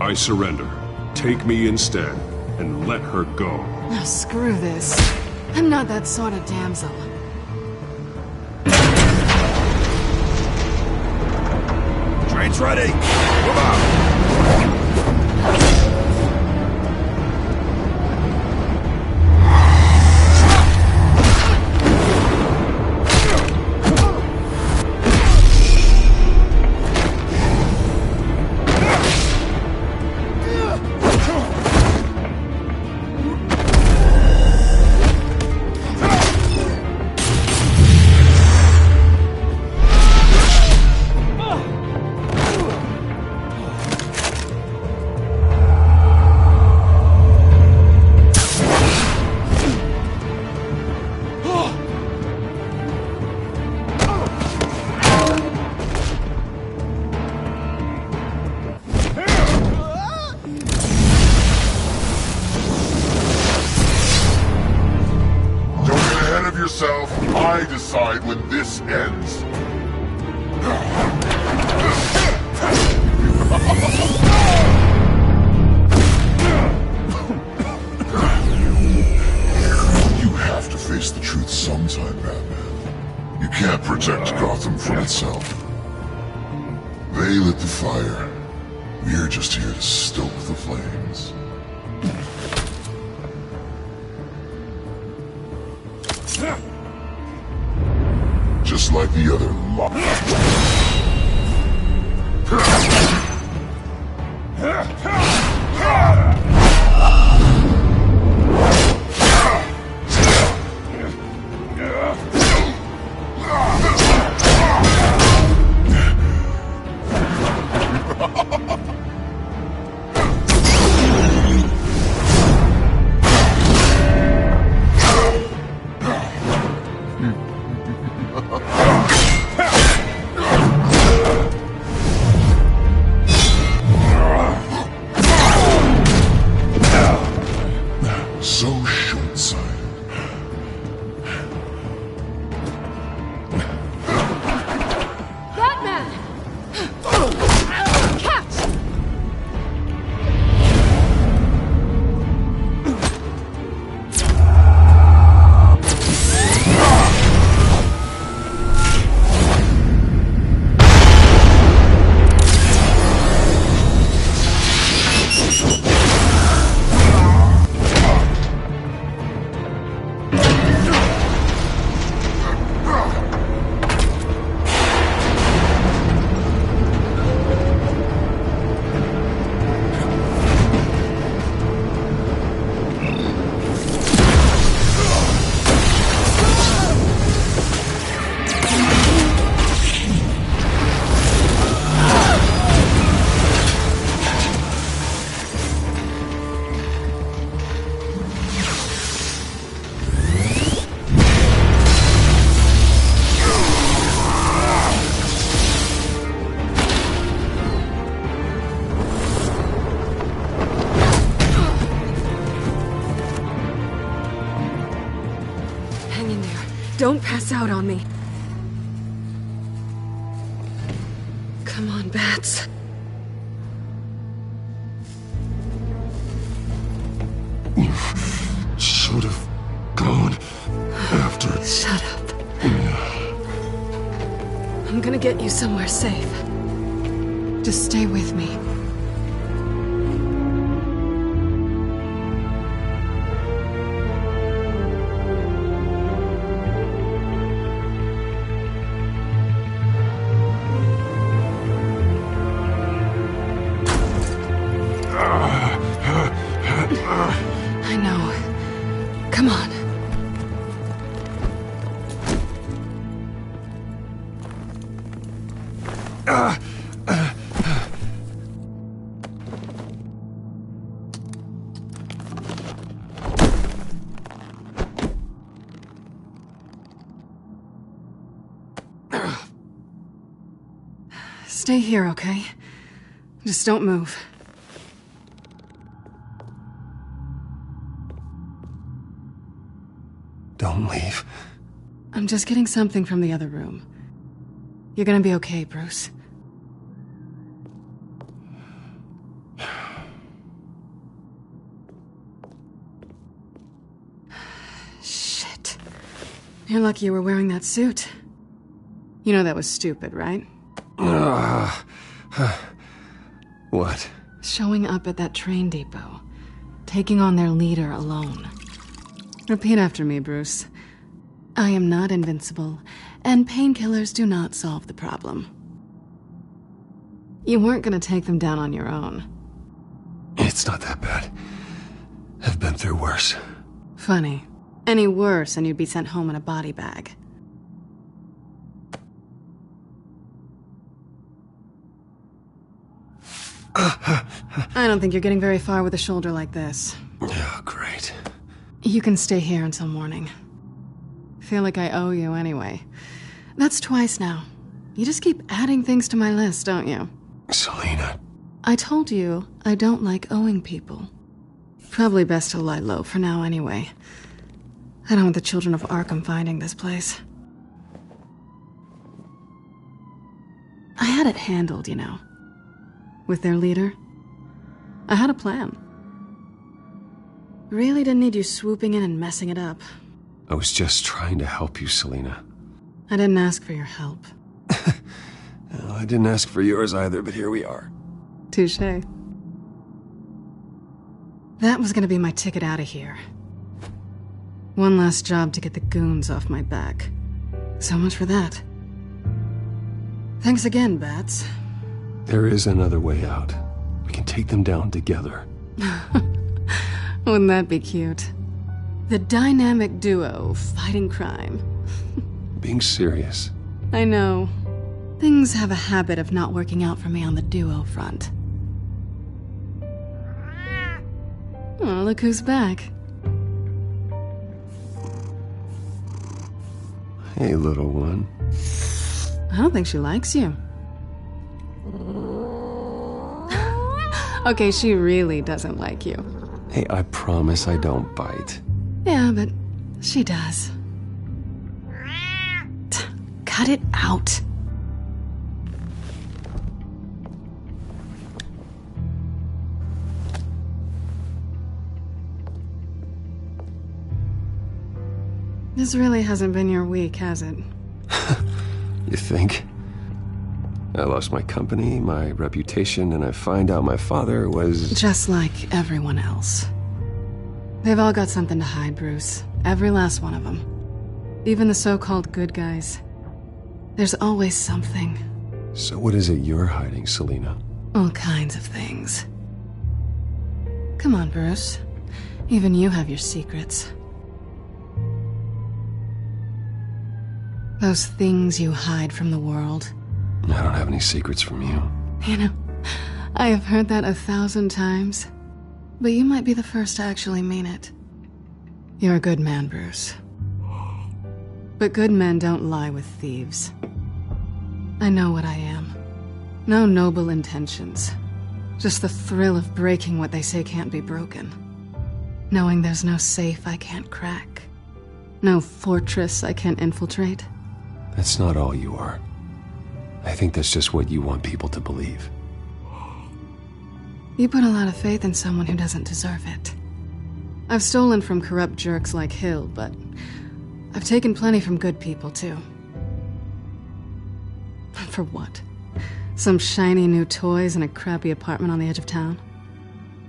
Speaker 20: I surrender. Take me instead, and let her go.
Speaker 14: Oh, screw this. I'm not that sort of damsel.
Speaker 18: Train's ready! Come on!
Speaker 9: I decide when this ends. You have to face the truth sometime, Batman. You can't protect Gotham from itself. They lit the fire. We're just here to stoke the flames. Just like the other
Speaker 13: Don't pass out on me. Come on, Bats.
Speaker 9: You should have gone after...
Speaker 13: Shut up. I'm gonna get you somewhere safe. Just stay with me. I know. Come on. Stay here, okay? Just don't move.
Speaker 1: Don't leave.
Speaker 13: I'm just getting something from the other room. You're gonna be okay, Bruce. Shit. You're lucky you were wearing that suit. You know that was stupid, right?
Speaker 1: What?
Speaker 13: Showing up at that train depot. Taking on their leader alone. Repeat after me, Bruce. I am not invincible, and painkillers do not solve the problem. You weren't gonna take them down on your own.
Speaker 1: It's not that bad. I've been through worse.
Speaker 13: Funny. Any worse and you'd be sent home in a body bag. I don't think you're getting very far with a shoulder like this.
Speaker 1: Oh, great.
Speaker 13: You can stay here until morning. Feel like I owe you anyway. That's twice now. You just keep adding things to my list, don't you?
Speaker 1: Selina.
Speaker 13: I told you I don't like owing people. Probably best to lie low for now anyway. I don't want the children of Arkham finding this place. I had it handled, you know. With their leader. I had a plan. Really didn't need you swooping in and messing it up.
Speaker 1: I was just trying to help you, Selina.
Speaker 13: I didn't ask for your help.
Speaker 1: Well, I didn't ask for yours either, but here we are.
Speaker 13: Touché. That was gonna be my ticket out of here. One last job to get the goons off my back. So much for that. Thanks again, Bats.
Speaker 1: There is another way out. We can take them down together.
Speaker 13: Wouldn't that be cute? The dynamic duo fighting crime.
Speaker 1: Being serious.
Speaker 13: I know. Things have a habit of not working out for me on the duo front. Oh, look who's back.
Speaker 1: Hey, little one.
Speaker 13: I don't think she likes you. Okay, she really doesn't like you.
Speaker 1: Hey, I promise I don't bite.
Speaker 13: Yeah, but she does. Cut it out. This really hasn't been your week, has it?
Speaker 1: You think? I lost my company, my reputation, and I find out my father was...
Speaker 13: Just like everyone else. They've all got something to hide, Bruce. Every last one of them. Even the so-called good guys. There's always something.
Speaker 1: So what is it you're hiding, Selina?
Speaker 13: All kinds of things. Come on, Bruce. Even you have your secrets. Those things you hide from the world.
Speaker 1: I don't have any secrets from you.
Speaker 13: You know, I have heard that 1,000 times. But you might be the first to actually mean it. You're a good man, Bruce. But good men don't lie with thieves. I know what I am. No noble intentions. Just the thrill of breaking what they say can't be broken. Knowing there's no safe I can't crack.
Speaker 14: No fortress I can't infiltrate?
Speaker 1: That's not all you are. I think that's just what you want people to believe.
Speaker 14: You put a lot of faith in someone who doesn't deserve it. I've stolen from corrupt jerks like Hill, but I've taken plenty from good people, too. For what? Some shiny new toys and a crappy apartment on the edge of town?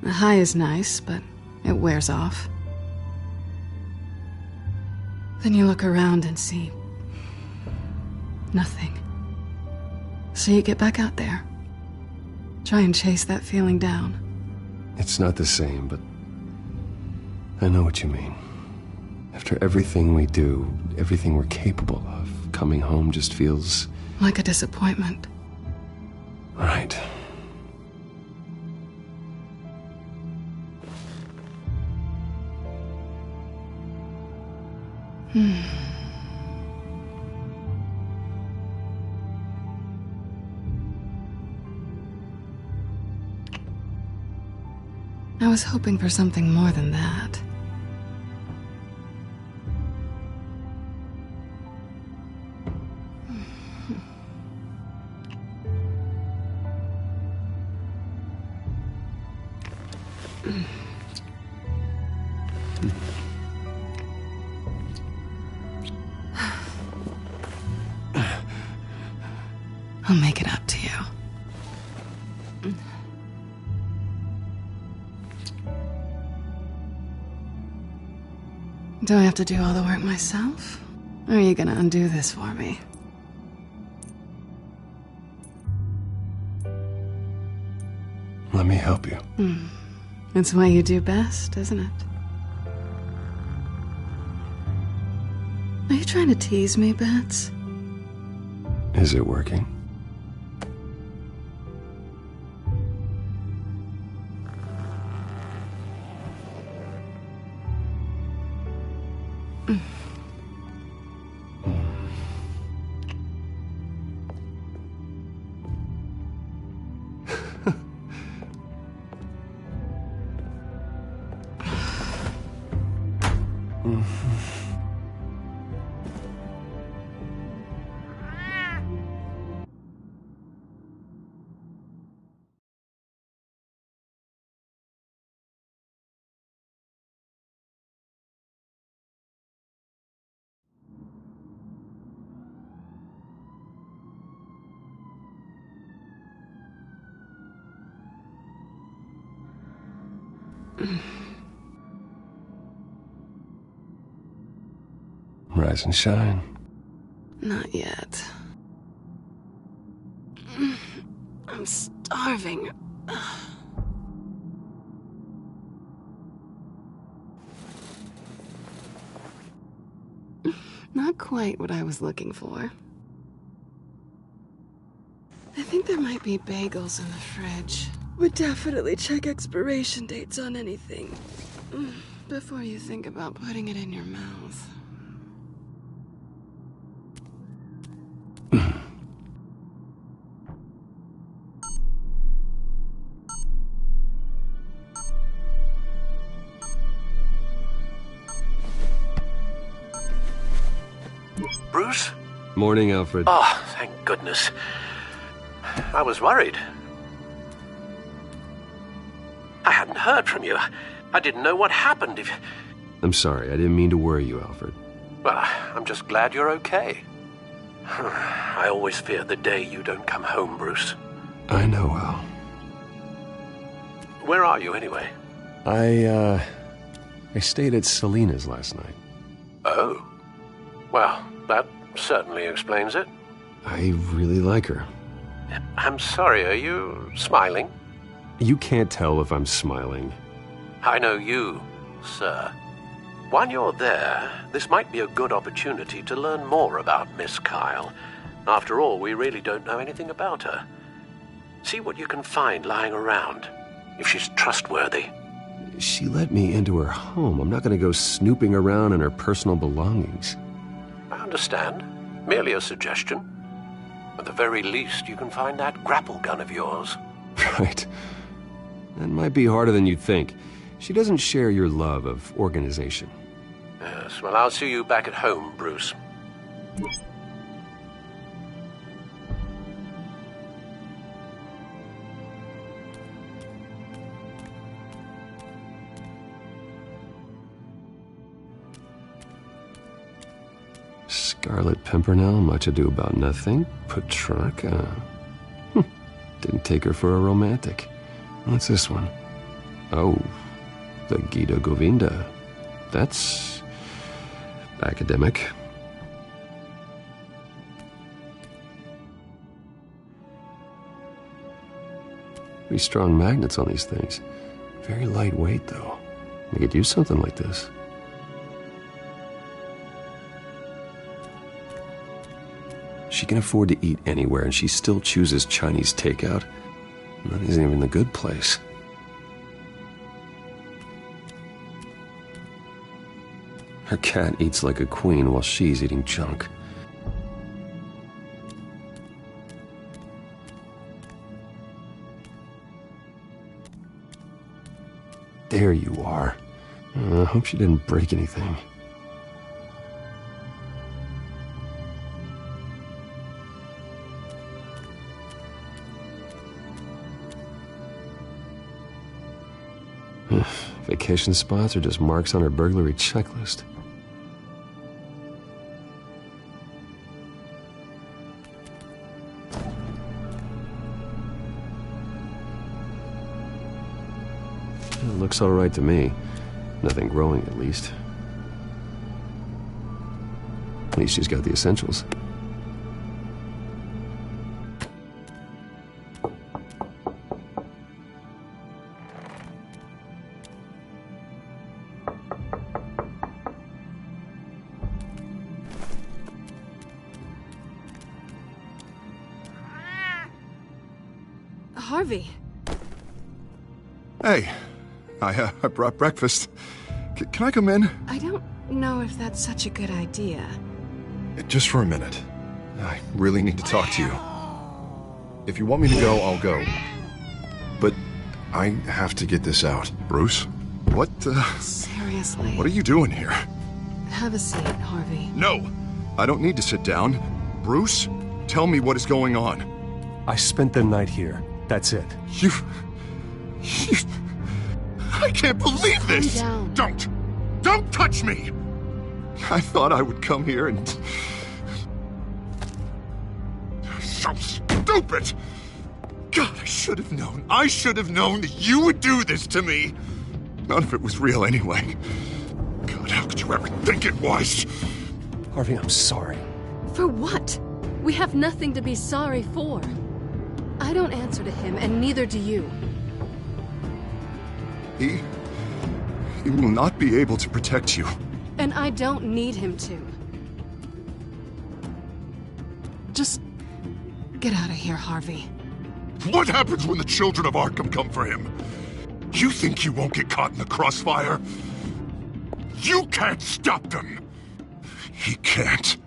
Speaker 14: The high is nice, but it wears off. Then you look around and see nothing. So you get back out there. Try and chase that feeling down.
Speaker 1: It's not the same, but I know what you mean. After everything we do, everything we're capable of, coming home just feels...
Speaker 14: like a disappointment.
Speaker 1: Right.
Speaker 14: I was hoping for something more than that. I'll make it up to you. Do I have to do all the work myself? Or are you gonna undo this for me?
Speaker 1: Let me help you.
Speaker 14: It's what you do best, isn't it? Are you trying to tease me, Bats?
Speaker 1: Is it working? Rise and shine.
Speaker 14: Not yet. I'm starving. Not quite what I was looking for. I think there might be bagels in the fridge. Would definitely check expiration dates on anything before you think about putting it in your mouth.
Speaker 15: Bruce?
Speaker 1: Morning, Alfred.
Speaker 15: Oh, thank goodness. I was worried. I hadn't heard from you. I didn't know what happened if...
Speaker 1: I'm sorry, I didn't mean to worry you, Alfred.
Speaker 15: Well, I'm just glad you're okay. I always fear the day you don't come home, Bruce.
Speaker 1: I know, Al.
Speaker 15: Where are you, anyway?
Speaker 1: I stayed at Selena's last night.
Speaker 15: Oh. Well, that certainly explains it.
Speaker 1: I really like her.
Speaker 15: I'm sorry, are you smiling?
Speaker 1: You can't tell if I'm smiling.
Speaker 15: I know you, sir. While you're there, this might be a good opportunity to learn more about Miss Kyle. After all, we really don't know anything about her. See what you can find lying around, if she's trustworthy.
Speaker 1: She let me into her home. I'm not going to go snooping around in her personal belongings.
Speaker 15: I understand. Merely a suggestion. At the very least, you can find that grapple gun of yours.
Speaker 1: Right. That might be harder than you'd think. She doesn't share your love of organization.
Speaker 4: Yes, well, I'll see you back at home, Bruce.
Speaker 1: Scarlet Pimpernel, Much Ado About Nothing, Petrarca. Didn't take her for a romantic. What's this one? Oh, the Gita Govinda. That's academic. Pretty strong magnets on these things. Very lightweight, though. We could use something like this. She can afford to eat anywhere, and she still chooses Chinese takeout. And that isn't even the good place. Her cat eats like a queen while she's eating junk. There you are. I hope she didn't break anything. Vacation spots are just marks on her burglary checklist. It looks all right to me. Nothing growing, at least. At least she's got the essentials.
Speaker 14: Harvey.
Speaker 12: Hey, I brought breakfast. Can I come in?
Speaker 14: I don't know if that's such a good idea.
Speaker 12: Just for a minute. I really need to talk to you. If you want me to go, I'll go. But I have to get this out. Bruce? What,
Speaker 14: Seriously.
Speaker 12: What are you doing here?
Speaker 14: Have a seat, Harvey.
Speaker 12: No! I don't need to sit down. Bruce, tell me what is going on.
Speaker 7: I spent the night here. That's it.
Speaker 12: You... I can't believe this!
Speaker 14: Calm down.
Speaker 12: Don't touch me! I thought I would come here and... So stupid! God, I should have known. I should have known that you would do this to me. None of it was real anyway. God, how could you ever think it was?
Speaker 7: Harvey, I'm sorry.
Speaker 14: For what? We have nothing to be sorry for. I don't answer to him, and neither do you.
Speaker 12: He will not be able to protect you.
Speaker 14: And I don't need him to. Just get out of here, Harvey.
Speaker 12: What happens when the children of Arkham come for him? You think you won't get caught in the crossfire? You can't stop them. He can't.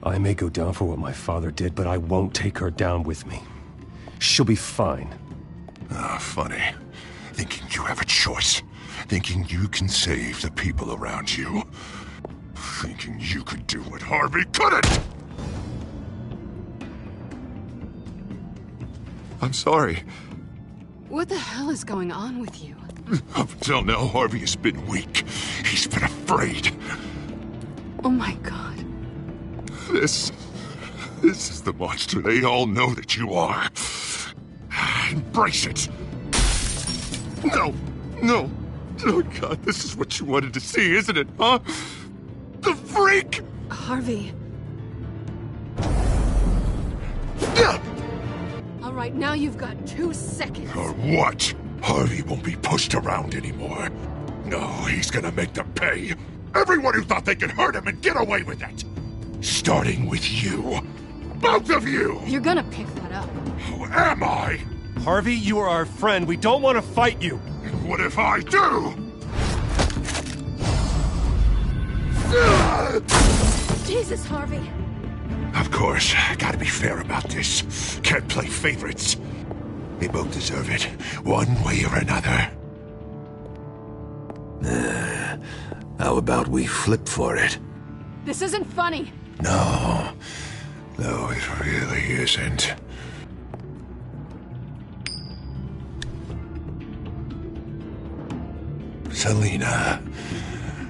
Speaker 7: I may go down for what my father did, but I won't take her down with me. She'll be fine.
Speaker 12: Ah, funny. Thinking you have a choice. Thinking you can save the people around you. Thinking you could do what Harvey couldn't! I'm sorry.
Speaker 14: What the hell is going on with you?
Speaker 12: Up until now, Harvey has been weak. He's been afraid.
Speaker 14: Oh my God.
Speaker 12: This is the monster they all know that you are. Embrace it. No. Oh God, this is what you wanted to see, isn't it, huh? The freak!
Speaker 14: Harvey. All right, now you've got 2 seconds.
Speaker 12: Or what? Harvey won't be pushed around anymore. No, he's gonna make them pay. Everyone who thought they could hurt him and get away with it. Starting with you. Both of you!
Speaker 14: You're gonna pick that up.
Speaker 12: Who am I?
Speaker 7: Harvey, you are our friend. We don't want to fight you.
Speaker 12: What if I do?
Speaker 14: Jesus, Harvey.
Speaker 12: Of course, gotta be fair about this. Can't play favorites. They both deserve it, one way or another.
Speaker 10: How about we flip for it?
Speaker 17: This isn't funny.
Speaker 10: No, it really isn't. Selina,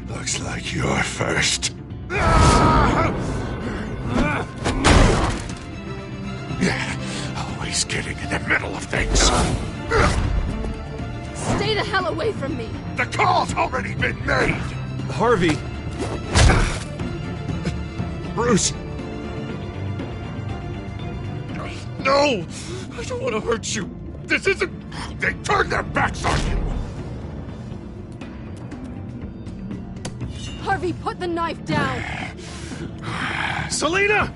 Speaker 10: looks like you're first. Always getting in the middle of things.
Speaker 17: Stay the hell away from me.
Speaker 10: The call's already been made.
Speaker 1: Harvey.
Speaker 10: Bruce. No! I don't want to hurt you. This isn't... They turned their backs on you.
Speaker 17: Harvey, put the knife down.
Speaker 1: Selina!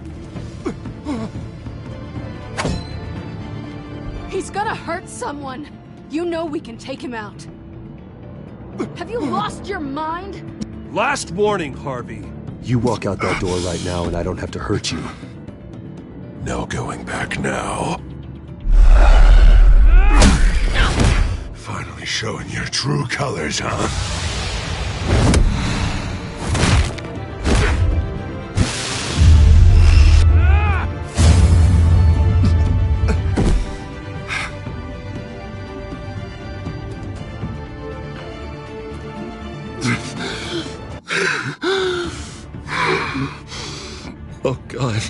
Speaker 17: He's gonna hurt someone. You know we can take him out. Have you lost your mind?
Speaker 1: Last warning, Harvey.
Speaker 7: You walk out that door right now and I don't have to hurt you.
Speaker 10: No going back now. Finally showing your true colors, huh?
Speaker 12: Oh, God.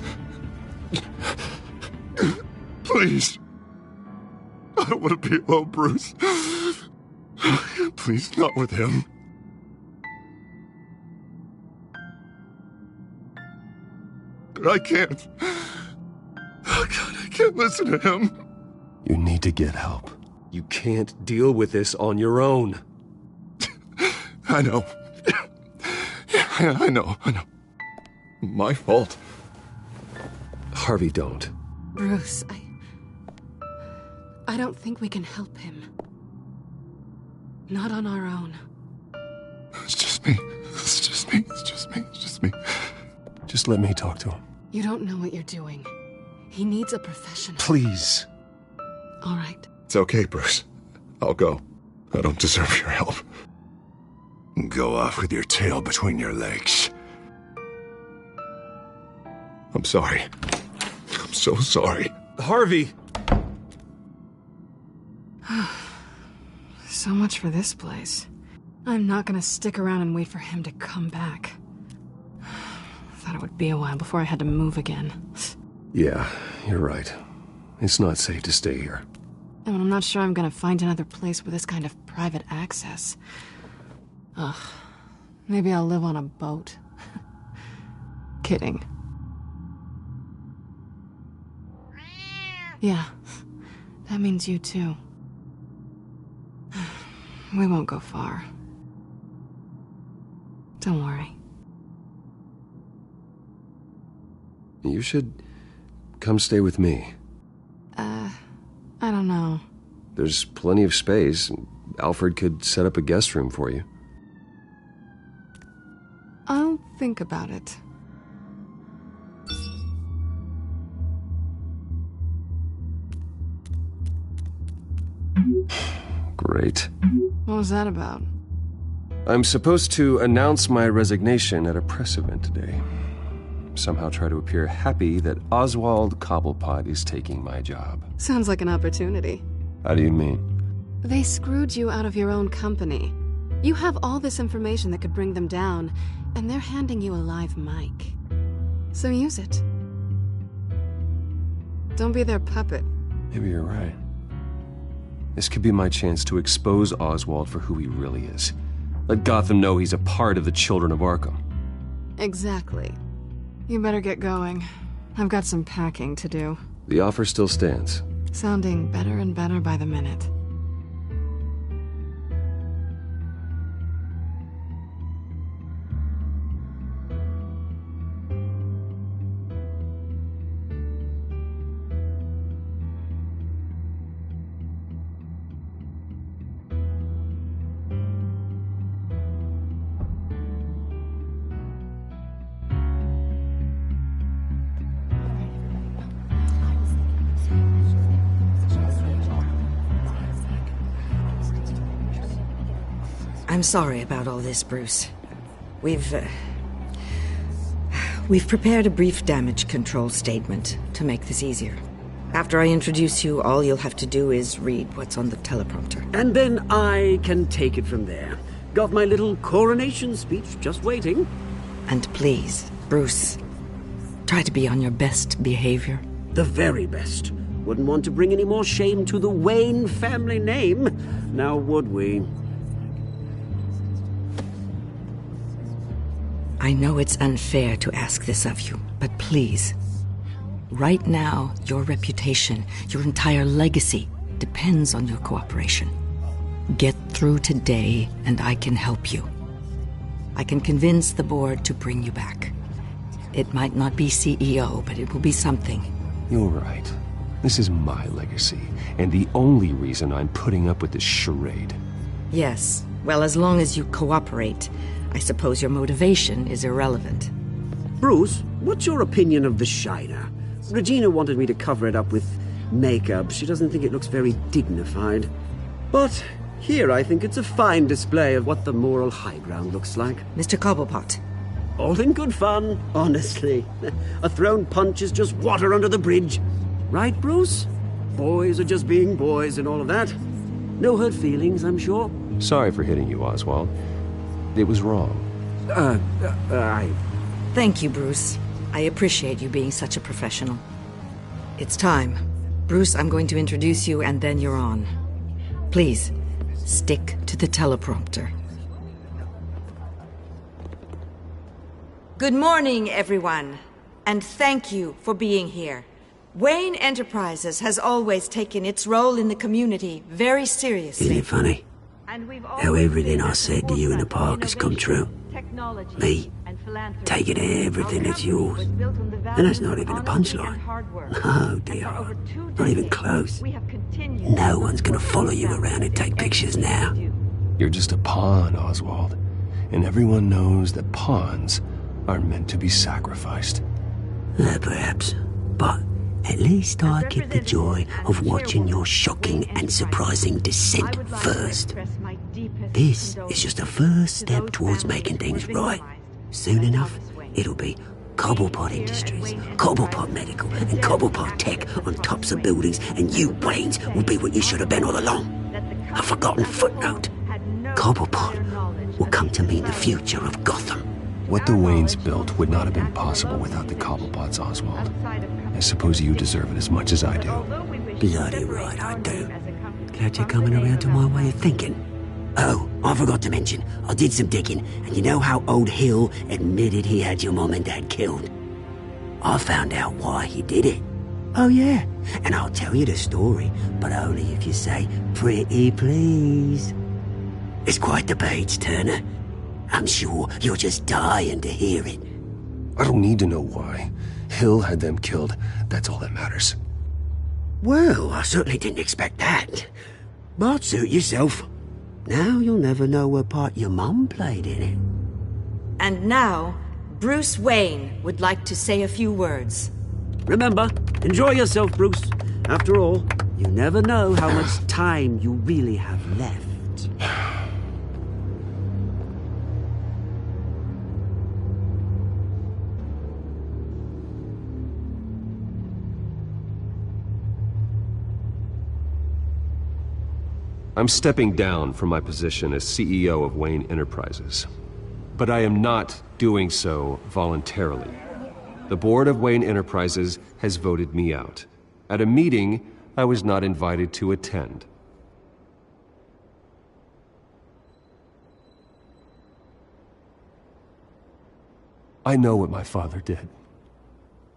Speaker 12: Please. I don't want to be alone, Bruce. Please, not with him. But I can't. Oh, God, I can't listen to him.
Speaker 7: You need to get help. You can't deal with this on your own.
Speaker 12: I know. Yeah, I know. My fault.
Speaker 7: Harvey, don't.
Speaker 17: Bruce, I don't think we can help him. Not on our own.
Speaker 12: It's just me.
Speaker 7: Just let me talk to him.
Speaker 17: You don't know what you're doing. He needs a professional.
Speaker 7: Please.
Speaker 17: All right.
Speaker 12: It's okay, Bruce. I'll go. I don't deserve your help.
Speaker 10: Go off with your tail between your legs.
Speaker 12: I'm sorry. I'm so sorry.
Speaker 1: Harvey!
Speaker 17: So much for this place. I'm not gonna stick around and wait for him to come back. Thought it would be a while before I had to move again.
Speaker 7: Yeah, you're right. It's not safe to stay here.
Speaker 17: And I'm not sure I'm gonna find another place with this kind of private access. Ugh. Maybe I'll live on a boat. Kidding. Yeah. That means you too. We won't go far. Don't worry.
Speaker 7: You should come stay with me.
Speaker 17: I don't know.
Speaker 7: There's plenty of space. Alfred could set up a guest room for you.
Speaker 17: I'll think about it.
Speaker 7: Great.
Speaker 17: What was that about?
Speaker 7: I'm supposed to announce my resignation at a press event today. Somehow try to appear happy that Oswald Cobblepot is taking my job.
Speaker 17: Sounds like an opportunity.
Speaker 7: How do you mean?
Speaker 17: They screwed you out of your own company. You have all this information that could bring them down, and they're handing you a live mic. So use it. Don't be their puppet.
Speaker 7: Maybe you're right. This could be my chance to expose Oswald for who he really is. Let Gotham know he's a part of the Children of Arkham.
Speaker 17: Exactly. You better get going. I've got some packing to do.
Speaker 7: The offer still stands.
Speaker 17: Sounding better and better by the minute.
Speaker 22: I'm sorry about all this, Bruce. We've prepared a brief damage control statement to make this easier. After I introduce you, all you'll have to do is read what's on the teleprompter.
Speaker 5: And then I can take it from there. Got my little coronation speech just waiting.
Speaker 22: And please, Bruce, try to be on your best behavior.
Speaker 5: The very best. Wouldn't want to bring any more shame to the Wayne family name, now would we?
Speaker 22: I know it's unfair to ask this of you, but please, right now, your reputation, your entire legacy, depends on your cooperation. Get through today, and I can help you. I can convince the board to bring you back. It might not be CEO, but it will be something.
Speaker 1: You're right. This is my legacy, and the only reason I'm putting up with this charade.
Speaker 22: Yes, well, as long as you cooperate, I suppose your motivation is irrelevant.
Speaker 5: Bruce, what's your opinion of the Shiner? Regina wanted me to cover it up with makeup. She doesn't think it looks very dignified. But here I think it's a fine display of what the moral high ground looks like.
Speaker 22: Mr. Cobblepot.
Speaker 5: All in good fun, honestly. A thrown punch is just water under the bridge. Right, Bruce? Boys are just being boys and all of that. No hurt feelings, I'm sure.
Speaker 1: Sorry for hitting you, Oswald. It was wrong.
Speaker 22: Thank you, Bruce. I appreciate you being such a professional. It's time. Bruce, I'm going to introduce you, and then you're on. Please, stick to the teleprompter. Good morning, everyone, and thank you for being here. Wayne Enterprises has always taken its role in the community very seriously.
Speaker 5: Isn't it funny? How everything I said to you in the park has come true. Me, taking everything that's yours. And that's not even a punchline. No, dear. Not even close. No one's gonna follow you around and take pictures now.
Speaker 1: You're just a pawn, Oswald. And everyone knows that pawns are meant to be sacrificed.
Speaker 5: Perhaps. But at least I get the joy of watching your shocking and surprising descent first. This is just a first step towards making things right. Soon enough, it'll be Cobblepot Industries, Cobblepot Medical, and Cobblepot Tech on tops of buildings, and you, Waynes, will be what you should have been all along. A forgotten footnote. Cobblepot will come to mean the future of Gotham.
Speaker 1: What the Waynes built would not have been possible without the Cobblepots, Oswald. I suppose you deserve it as much as I do.
Speaker 5: Bloody right I do. Glad you're coming around to my way of thinking. Oh, I forgot to mention, I did some digging, and you know how old Hill admitted he had your mom and dad killed? I found out why he did it. Oh yeah, and I'll tell you the story, but only if you say, pretty please. It's quite the page, Turner. I'm sure you're just dying to hear it.
Speaker 1: I don't need to know why. Hill had them killed. That's all that matters.
Speaker 5: Well, I certainly didn't expect that. But suit yourself. Now you'll never know what part your mum played in it.
Speaker 22: And now, Bruce Wayne would like to say a few words.
Speaker 5: Remember, enjoy yourself, Bruce. After all, you never know how much time you really have left.
Speaker 1: I'm stepping down from my position as CEO of Wayne Enterprises. But I am not doing so voluntarily. The board of Wayne Enterprises has voted me out, at a meeting I was not invited to attend. I know what my father did.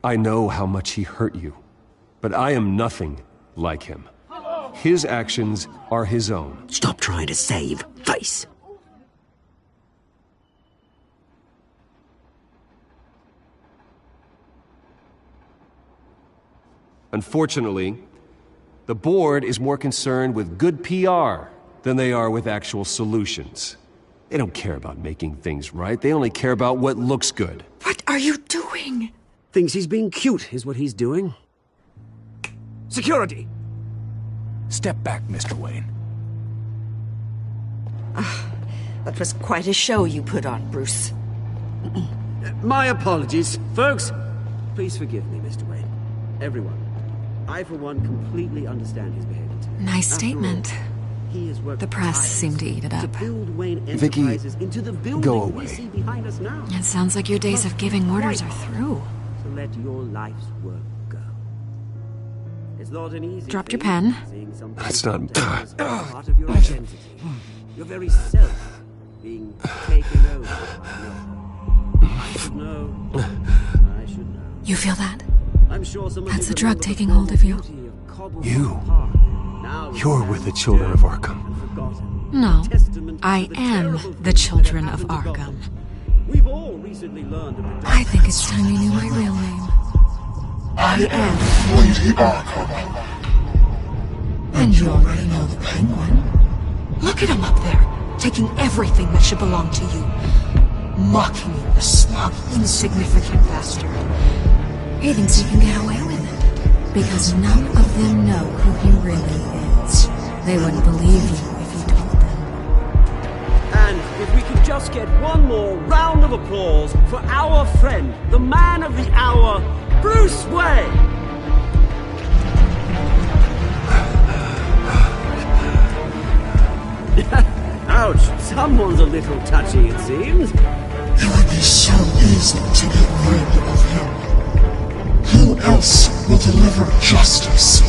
Speaker 1: I know how much he hurt you, but I am nothing like him. His actions are his own.
Speaker 5: Stop trying to save face.
Speaker 1: Unfortunately, the board is more concerned with good PR than they are with actual solutions. They don't care about making things right. They only care about what looks good.
Speaker 22: What are you doing?
Speaker 5: Thinks he's being cute, is what he's doing. Security!
Speaker 21: Step back, Mr. Wayne.
Speaker 22: That was quite a show you put on, Bruce.
Speaker 5: My apologies. Folks, please forgive me, Mr. Wayne. Everyone. I, for one, completely understand his behavior today.
Speaker 13: Nice statement.
Speaker 5: The
Speaker 13: press seemed to eat it up.
Speaker 7: Vicky, go away.
Speaker 13: It sounds like your days of giving orders are through.
Speaker 5: So let your life's work go. It's not an easy
Speaker 13: Dropped your pen.
Speaker 7: That's not...
Speaker 5: part of your identity. Your very self being taken over by another. I should know. I should know.
Speaker 13: You feel that?
Speaker 5: I'm sure some of
Speaker 13: That's
Speaker 5: you
Speaker 13: the drug
Speaker 5: remember
Speaker 13: taking
Speaker 5: the
Speaker 13: hold of you.
Speaker 7: You. You're with the children of Arkham.
Speaker 13: No, I am the children of Arkham.
Speaker 5: We've all recently learned about
Speaker 13: I think it's time you knew my real name. I am
Speaker 9: Lady Arkham.
Speaker 13: And you already know the Penguin. Look at him up there, taking everything that should belong to you. Mocking you, the smug, insignificant bastard. He thinks he can get away with it, because none of them know who he really is. They wouldn't believe you if you told them.
Speaker 5: And if we could just get one more round of applause for our friend, the man of the hour, Bruce Wayne! Ouch, someone's a little touchy, it seems.
Speaker 9: It would be so easy to get rid of him. Who else will deliver justice?